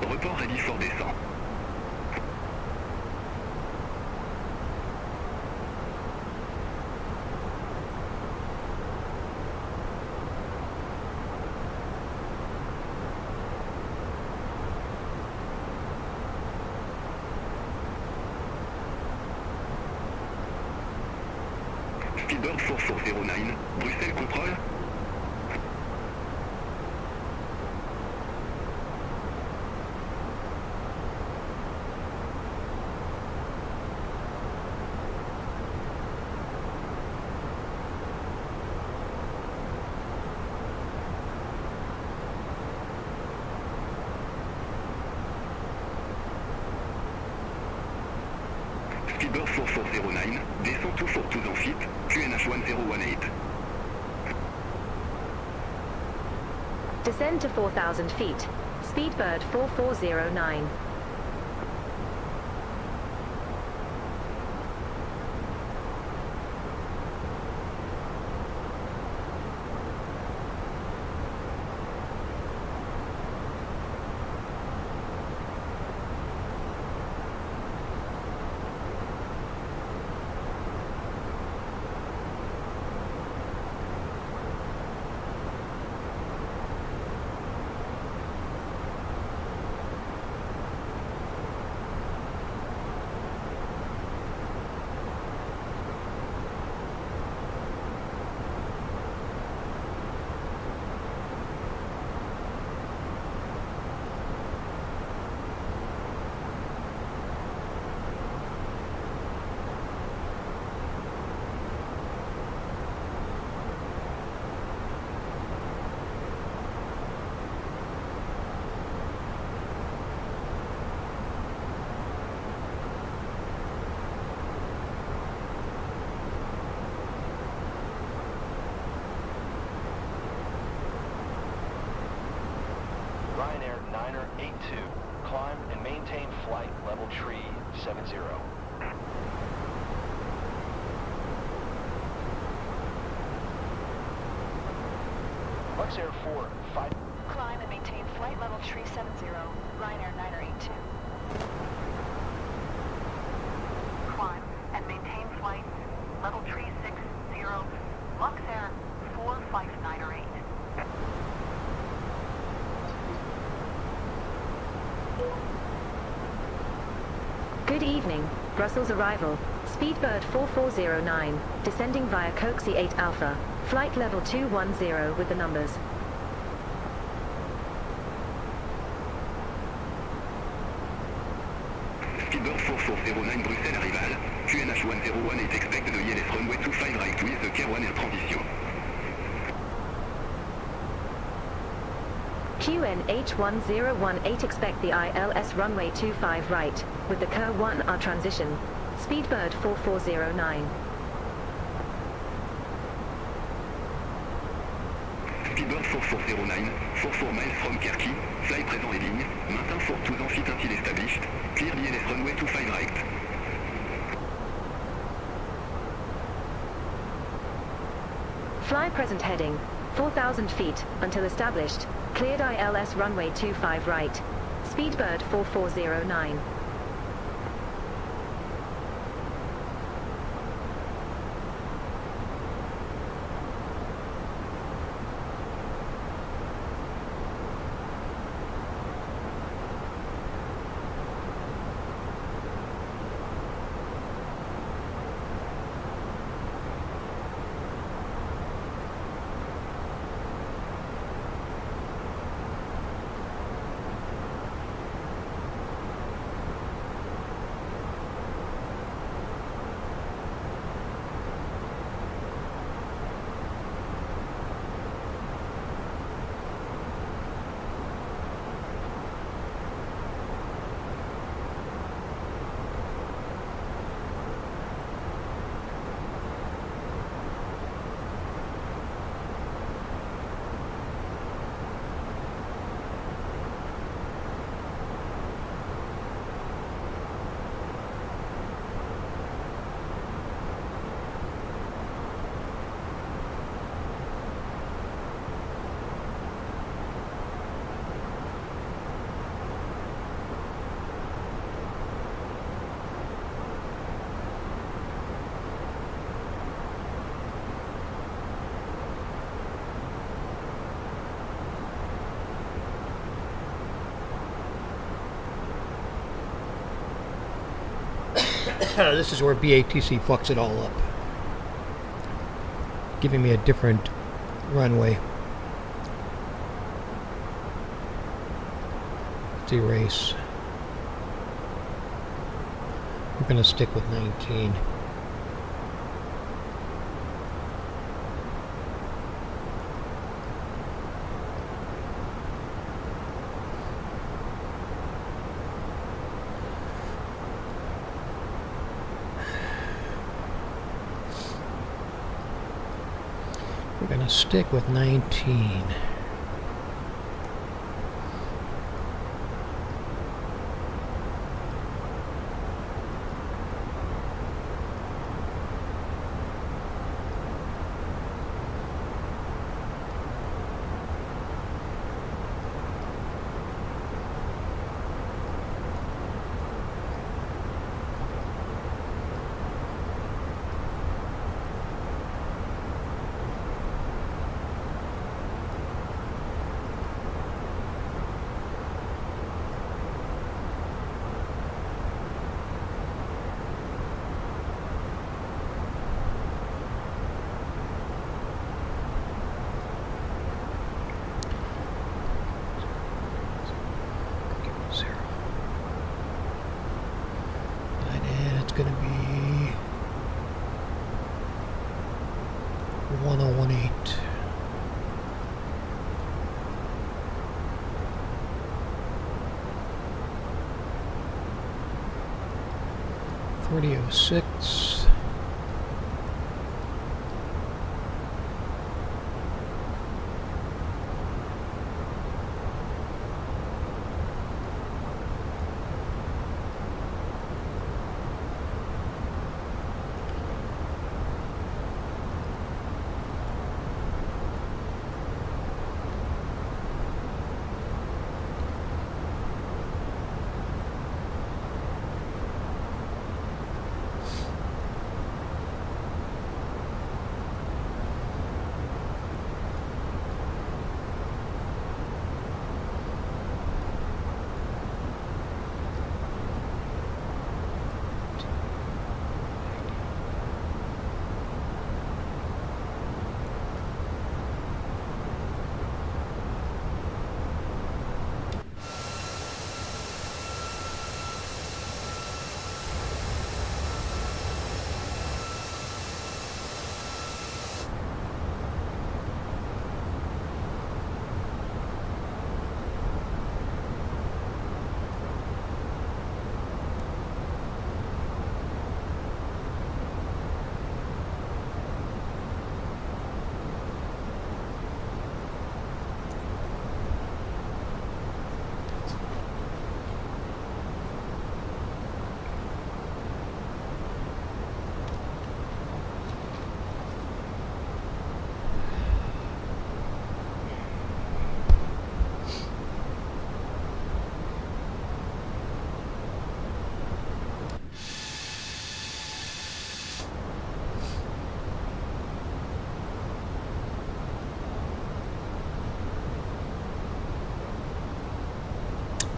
Report ready for descent. Speedbird 4409, Bruxelles contrôle. Speedbird 4409, descend to 42 feet, QNH 1018. Descend to 4,000 feet. Speedbird 4409. Ryanair 982, climb and maintain flight level tree 70. Luxair 4, 5. Climb and maintain flight level tree 70, Ryanair 982. Climb and maintain flight level tree 60, Luxair 4598. Good evening, Brussels arrival. Speedbird 4409, descending via Coxie 8 Alpha, flight level 210 with the numbers. Speedbird 4409, Bruxelles arrival. QNH 101 is expected to yield runway 25 right with the K1 air transition. QNH1018 expect the ILS runway 25 right, with the K1 transition. Speedbird 4409. Speedbird 4409, 44 miles from Kerky, fly présent et ligne, maintint for 2 feet until established, clear ILS runway 25 right. Fly present heading, 4,000 feet, until established, cleared ILS runway 25 right. Speedbird 4409. This is where BATC fucks it all up. giving me a different runway. Let's erase. We're going to stick with 19. We're going to stick with 19. Going to be 1018. .3006.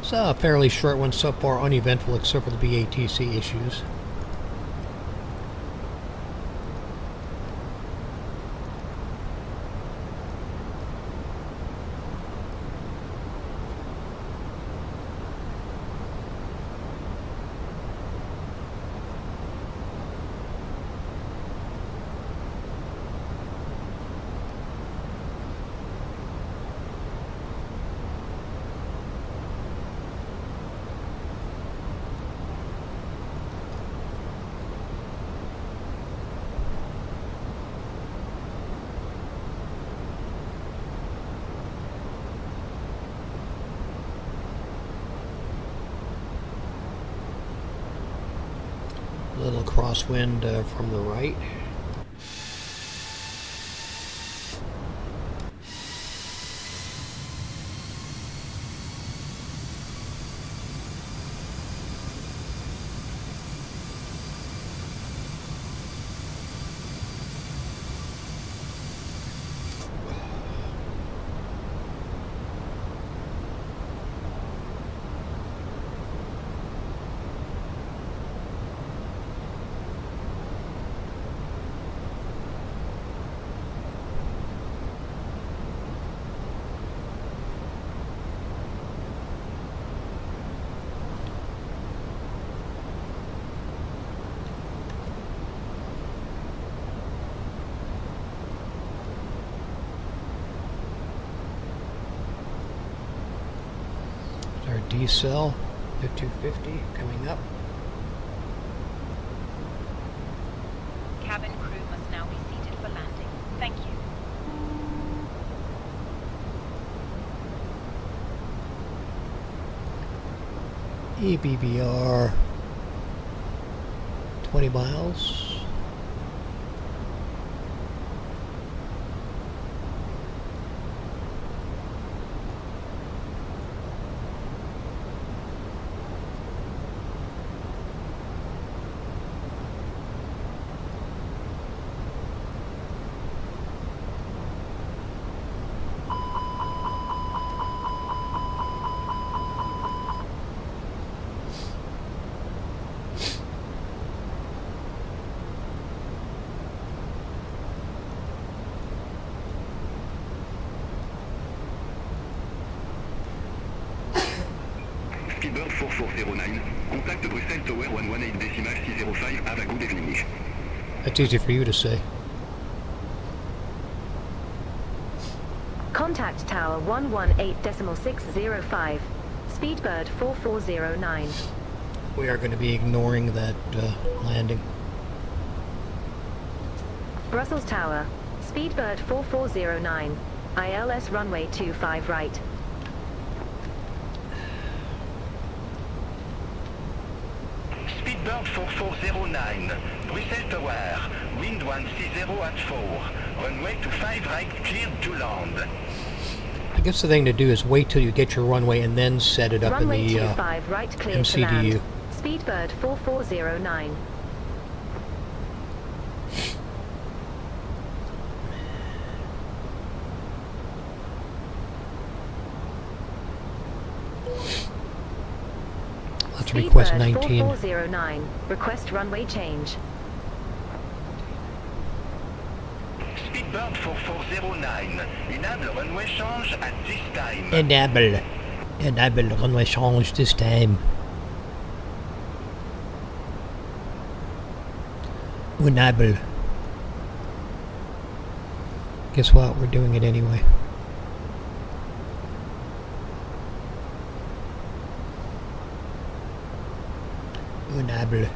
It's a fairly short one so far, uneventful except for the BATC issues. A little crosswind from the right. our decel, the 250 coming up. Cabin crew must now be seated for landing. Thank you. EBBR 20 miles. Speedbird 4409. Contact Bruxelles Tower 118.605. Have a good evening. That's easy for you to say. Contact Tower 118.605. Speedbird 4409. We are going to be ignoring that landing. Brussels Tower. Speedbird 4409. ILS runway 25 right. Speedbird 4409. Bruxelles Tower. Wind 160 at 4. Runway 25 right cleared to land. I guess the thing to do is wait till you get your runway and then set it up Runway in the 25 right cleared to land. MCDU. Speedbird 4409. Let's request Speedbird 19. 4409. Request runway change. Speedbird 4409. Enable runway change at this time. Enable runway change this time. Enable. Guess what? We're doing it anyway. Enable.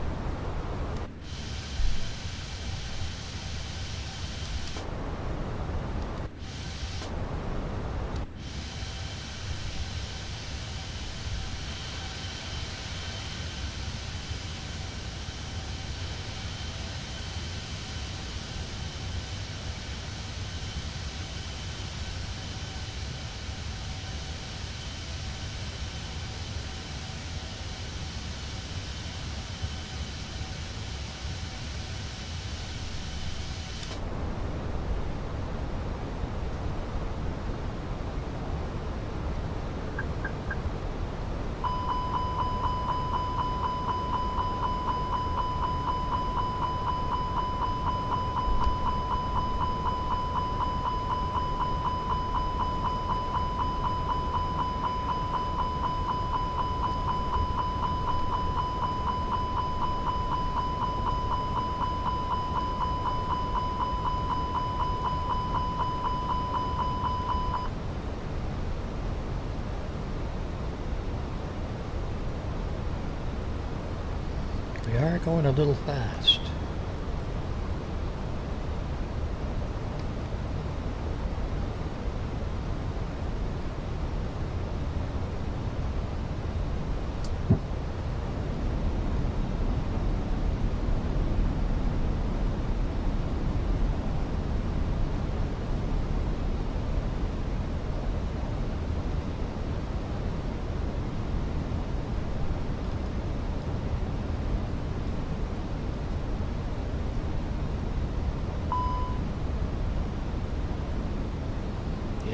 We are going a little fast.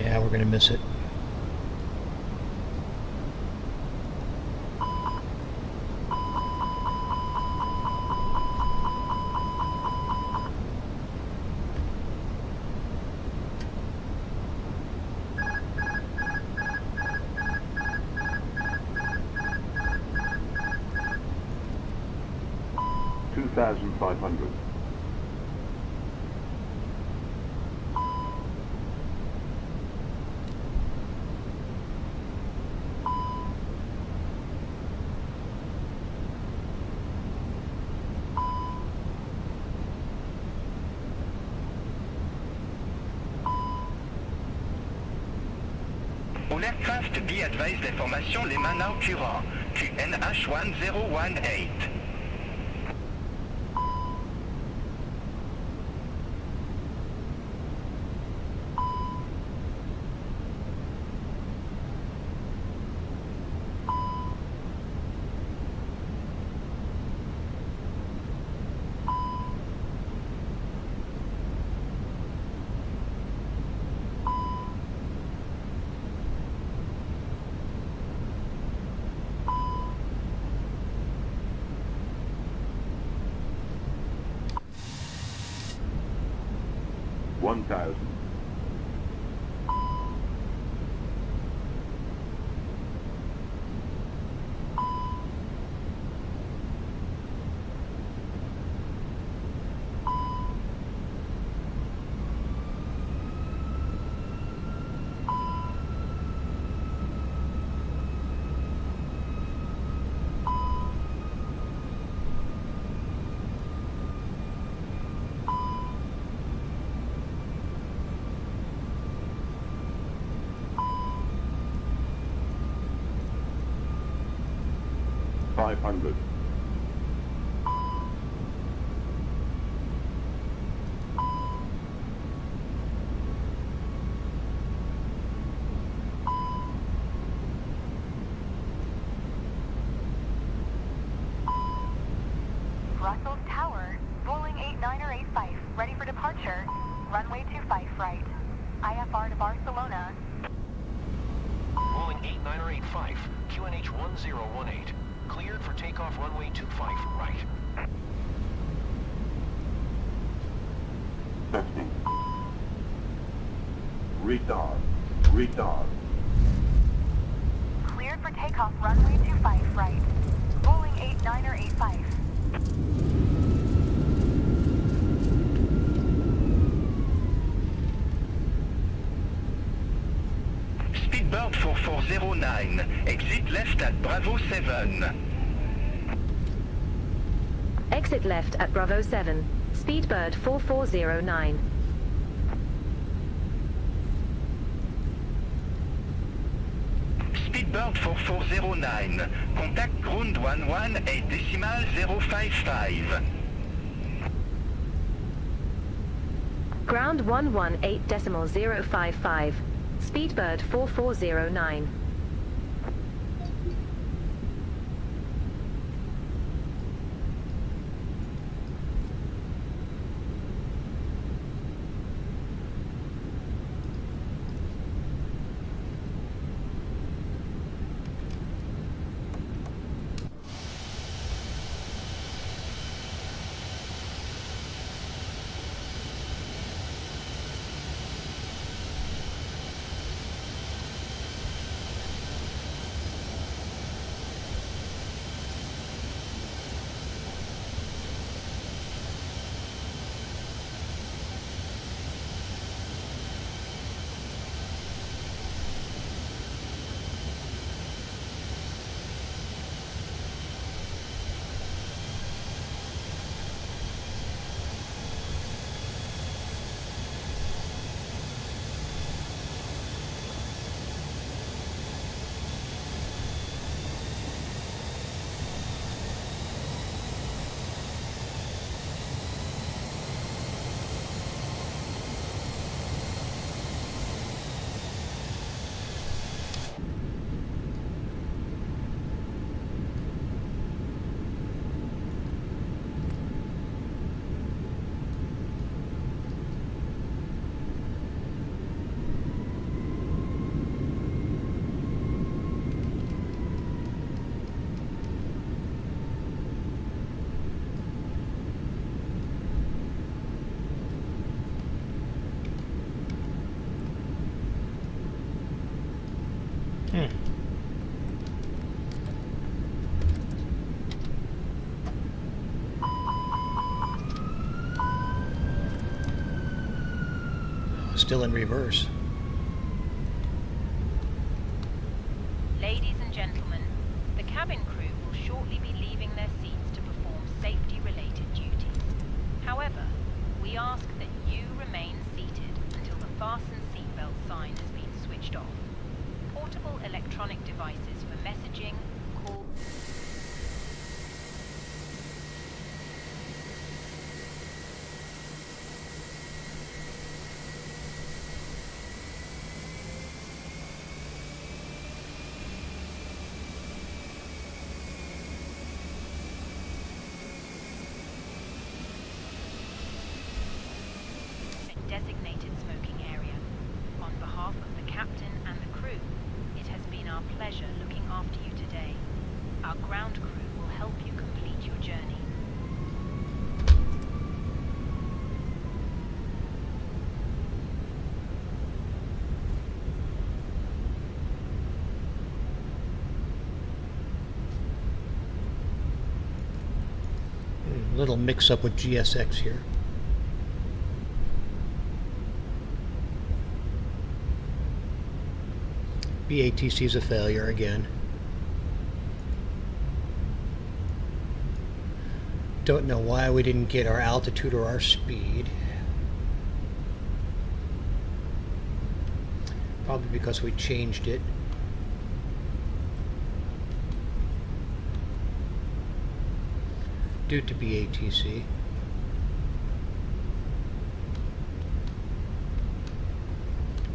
Yeah, we're gonna miss it. $2,500. Pour l'aircraft, be advised l'information les mains now current. QNH1018. 1,000. $500. Brussels Tower, Boeing 8985, ready for departure. Runway 25 right. IFR to Barcelona. Boeing 8985, QNH 1018. Cleared for takeoff runway 25 right. 50. Retard. Retard. Cleared for takeoff runway 25 right. Boeing 8985. Speedbird 4409. Exit left at Bravo 7. Exit left at Bravo 7. Speedbird 4409. Speedbird 4409. Contact ground 118.055. Ground 118.055. Speedbird 4409. Still in reverse. Ladies and gentlemen, the cabin crew will shortly be leaving their seats to perform safety-related duties. However, we ask that you remain seated until the fasten seatbelt sign has been switched off. Port electronic devices for messaging, call... designated smoking area. On behalf of the captain and the crew, it has been our pleasure looking after you today. Our ground crew will help you complete your journey. Little mix up with GSX here. BATC is a failure again. Don't know why we didn't get our altitude or our speed. Probably because we changed it. Due to BATC.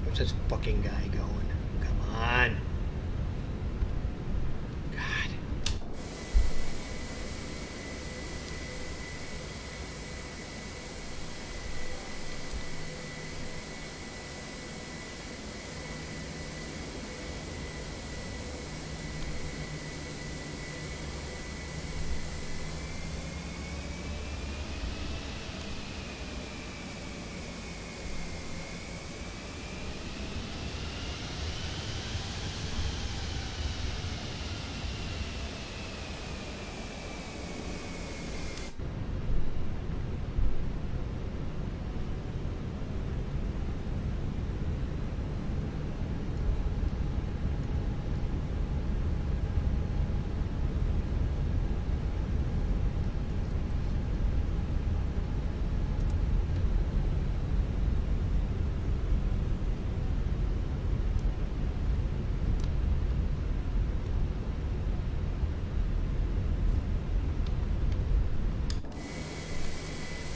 Where's this fucking guy going? Come on. God.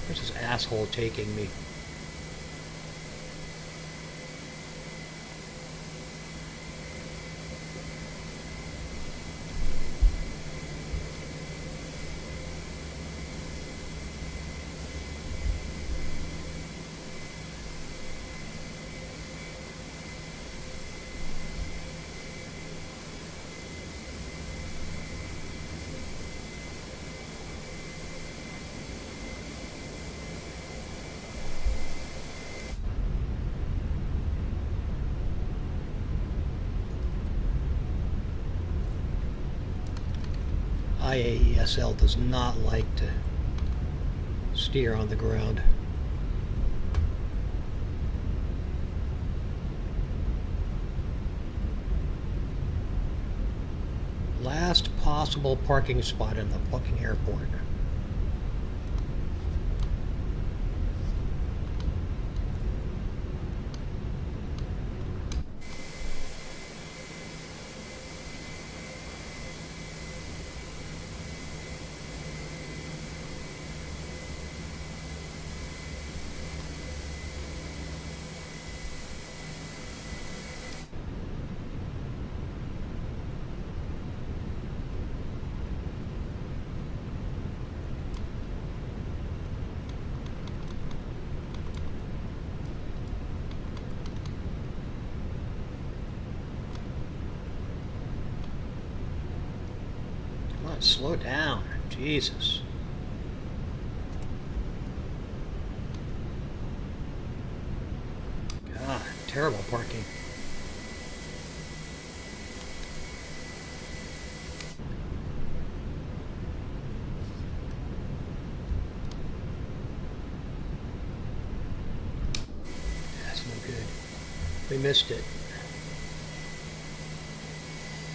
Where's this asshole taking me? IAESL does not like to steer on the ground. Last possible parking spot in the fucking airport. Slow down. Jesus. God, terrible parking. That's no good. We missed it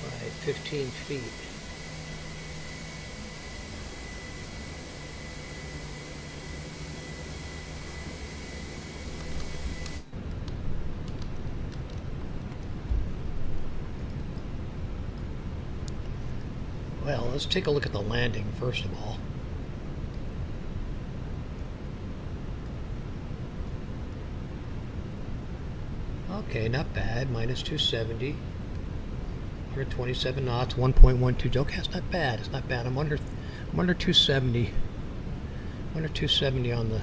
by 15 feet. Well, let's take a look at the landing first of all. Okay, not bad. Minus 270. 127 knots, 1.12. Okay, it's not bad. It's not bad. I'm under 270. Under 270 on the.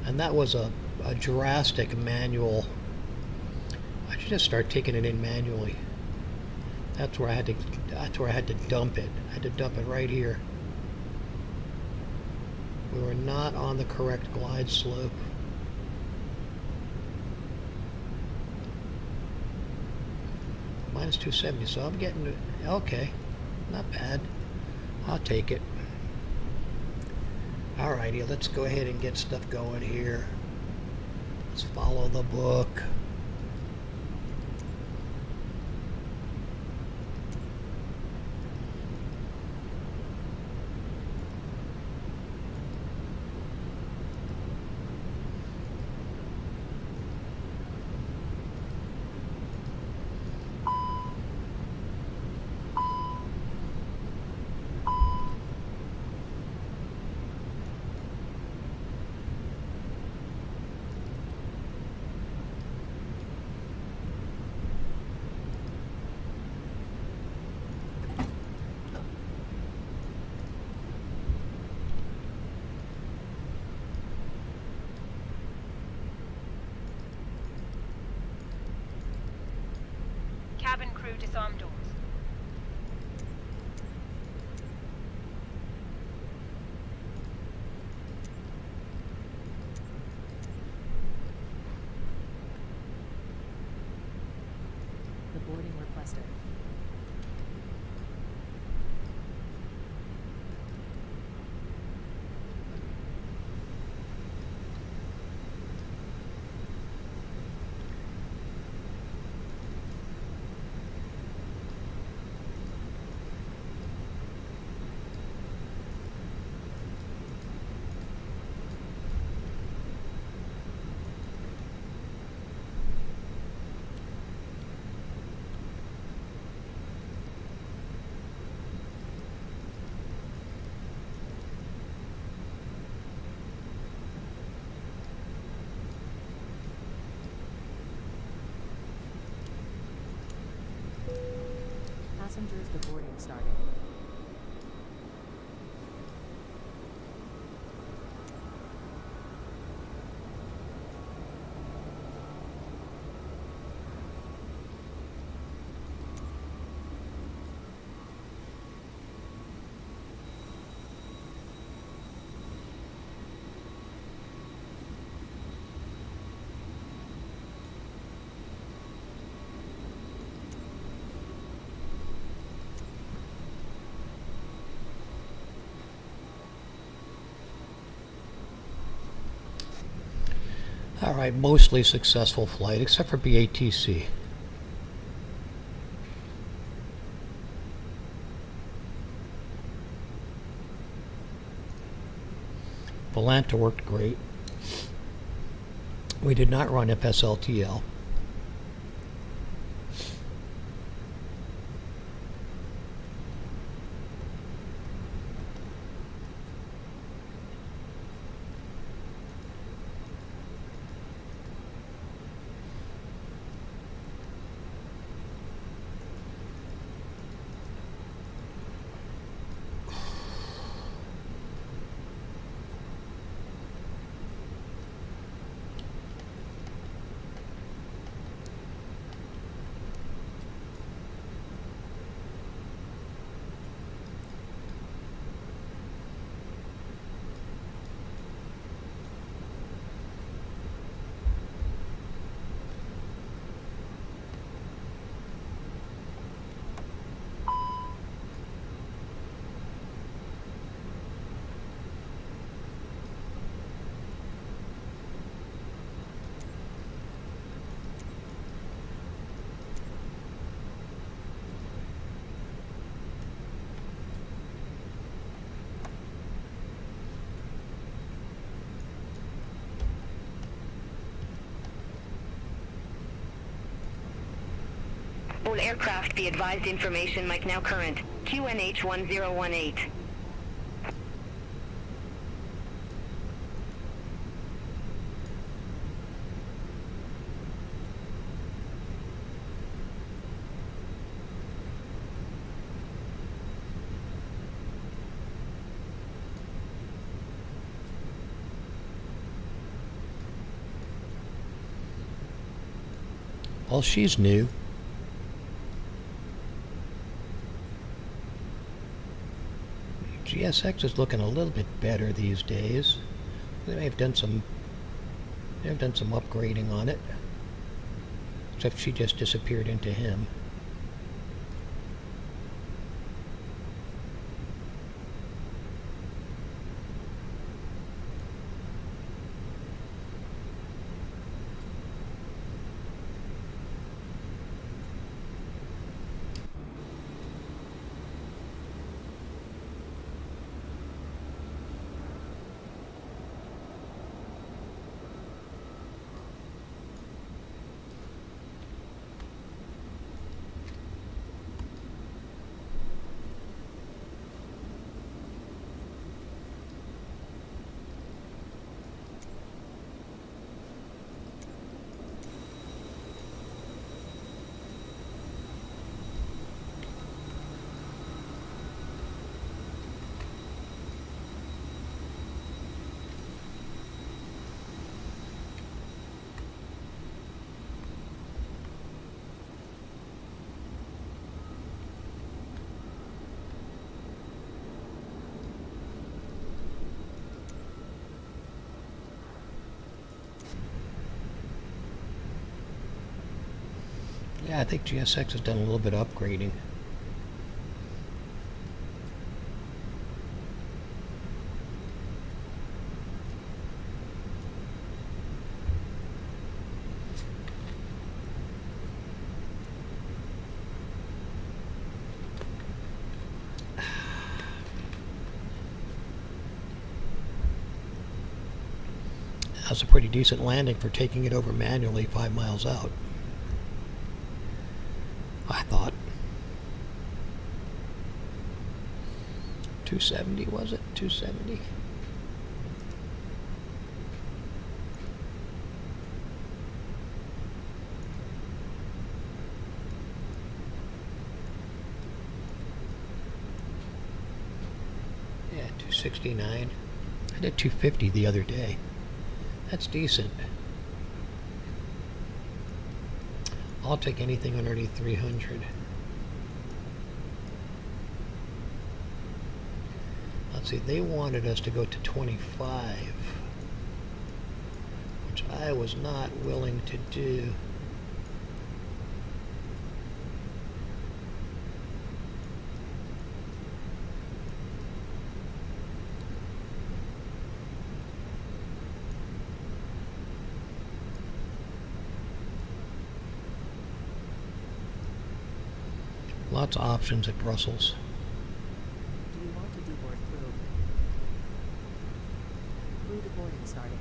And that was a drastic manual. I should just start taking it in manually. That's where I had to. That's where I had to dump it. I had to dump it right here. We were not on the correct glide slope. Minus 270, so I'm getting, okay, not bad. I'll take it. Alrighty, let's go ahead and get stuff going here. Let's follow the book. Cabin crew disarm doors. The boarding requested. Passengers, the boarding started. Alright, mostly successful flight, except for BATC. Volanta worked great. We did not run FSLTL. All aircraft be advised information might now current. QNH 1018. Well, she's new. GSX is looking a little bit better these days. They may have done some upgrading on it. Except she just disappeared into him. Yeah, I think GSX has done a little bit of upgrading. That's a pretty decent landing for taking it over manually 5 miles out. I thought. 270 was it? 270? Yeah, 269. I did 250 the other day. That's decent. I'll take anything underneath 300. Let's see, they wanted us to go to 25, which I was not willing to do. Lots of options at Brussels. Do you want to deboard crew? Crew deboarding starting.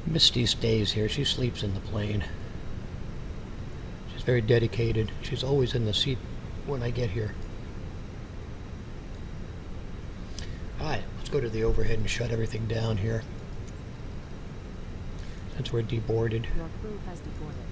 Misty stays here. She sleeps in the plane. She's very dedicated. She's always in the seat when I get here. Alright, let's go to the overhead and shut everything down here. Since we're deboarded. Your crew has deboarded.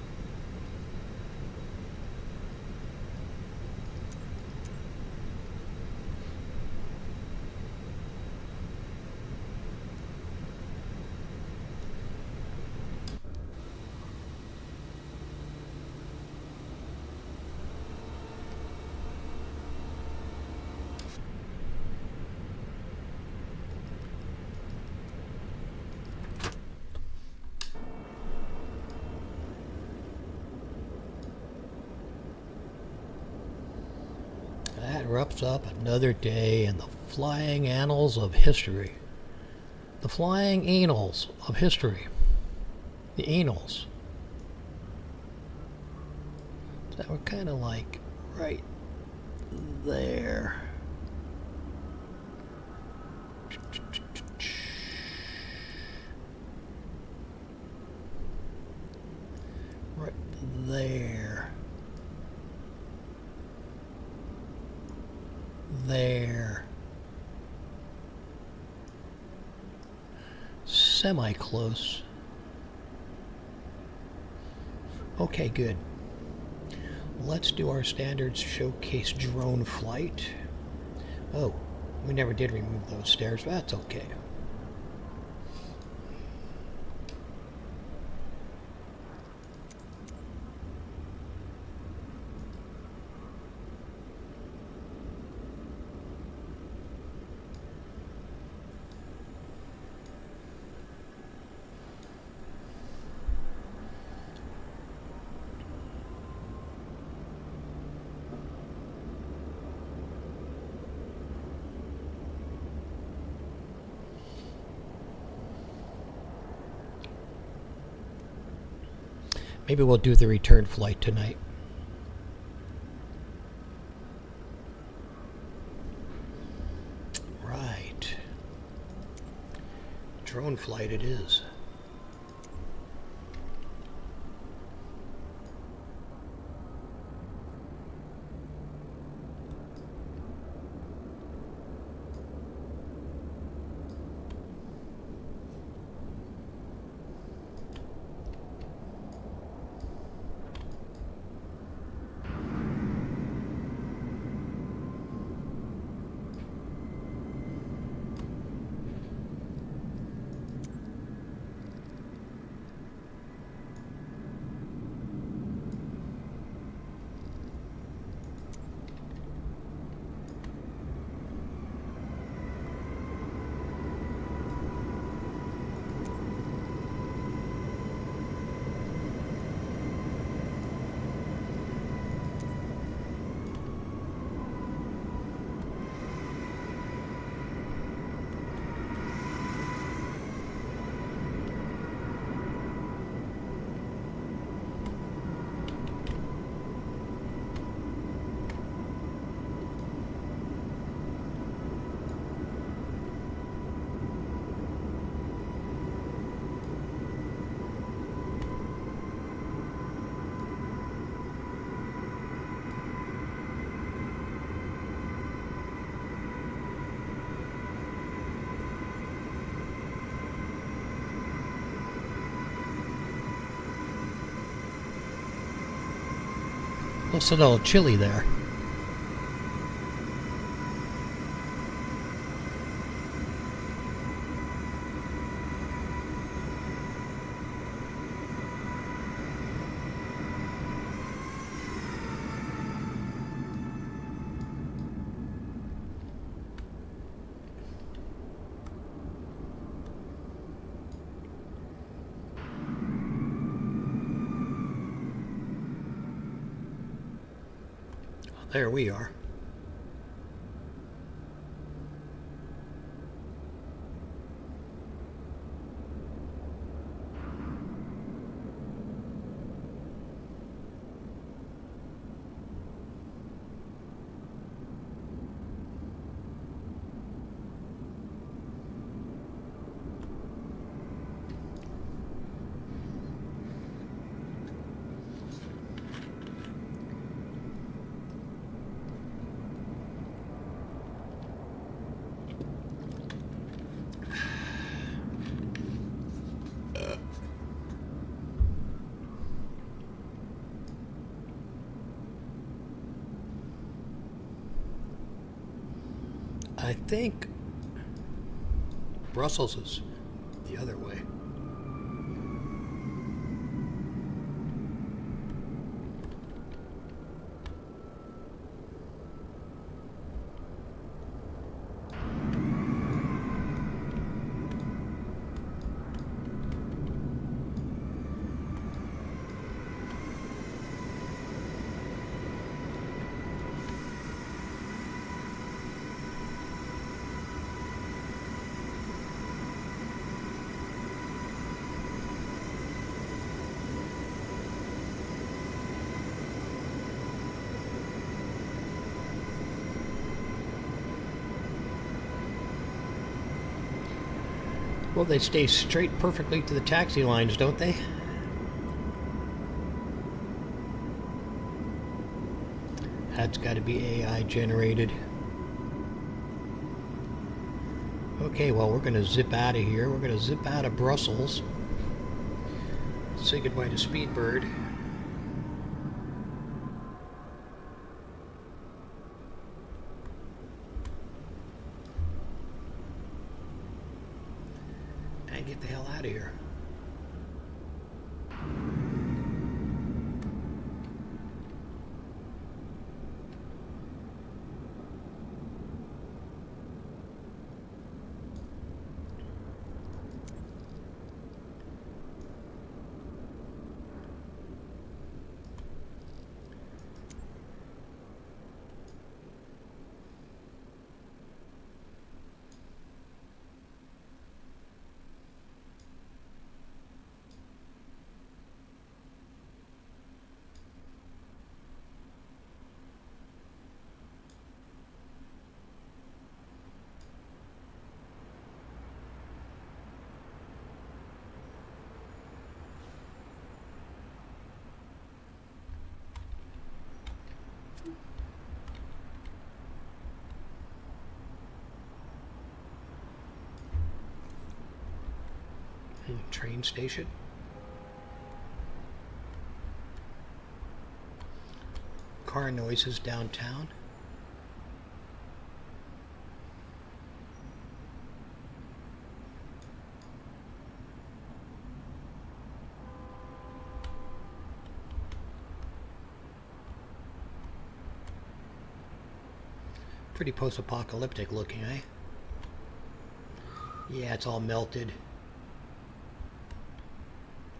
That wraps up another day in the flying annals of history. The flying annals of history. The annals. So we're kind of like right there. Right there. There. Semi-close. Okay, good. Let's do our standards showcase drone flight. Oh, we never did remove those stairs, but that's okay. Maybe we'll do the return flight tonight. Right. Drone flight it is. Looks a little chilly there. There we are. I think Brussels is the other way. Well, they stay straight perfectly to the taxi lines, don't they? That's got to be AI generated. Okay, well, we're going to zip out of here. We're going to zip out of Brussels. Say goodbye to Speedbird. And get the hell out of here. Train station. Car noises downtown. Pretty post-apocalyptic looking, eh? Yeah, it's all melted.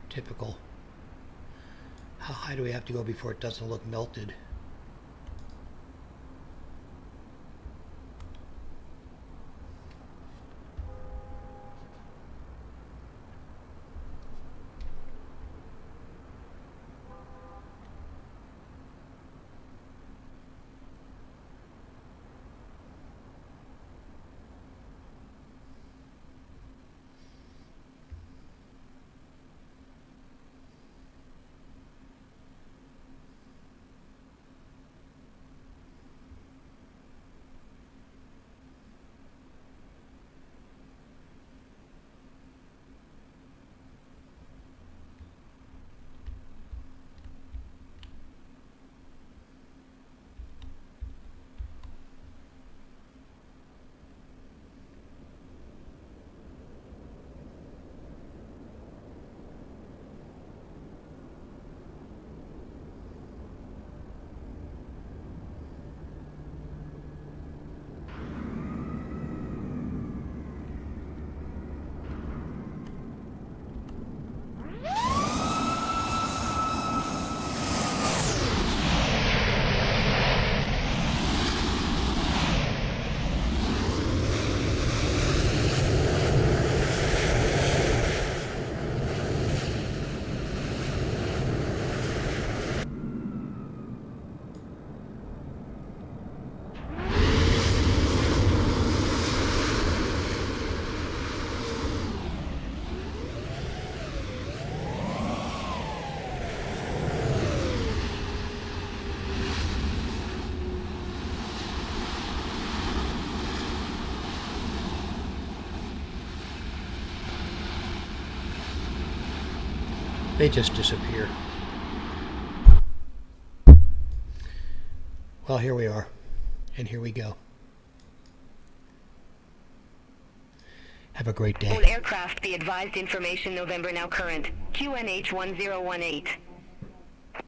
Typical. How high do we have to go before it doesn't look melted? They just disappear. Well, here we are, and here we go. Have a great day. All aircraft be advised, information November now current. QNH 1018.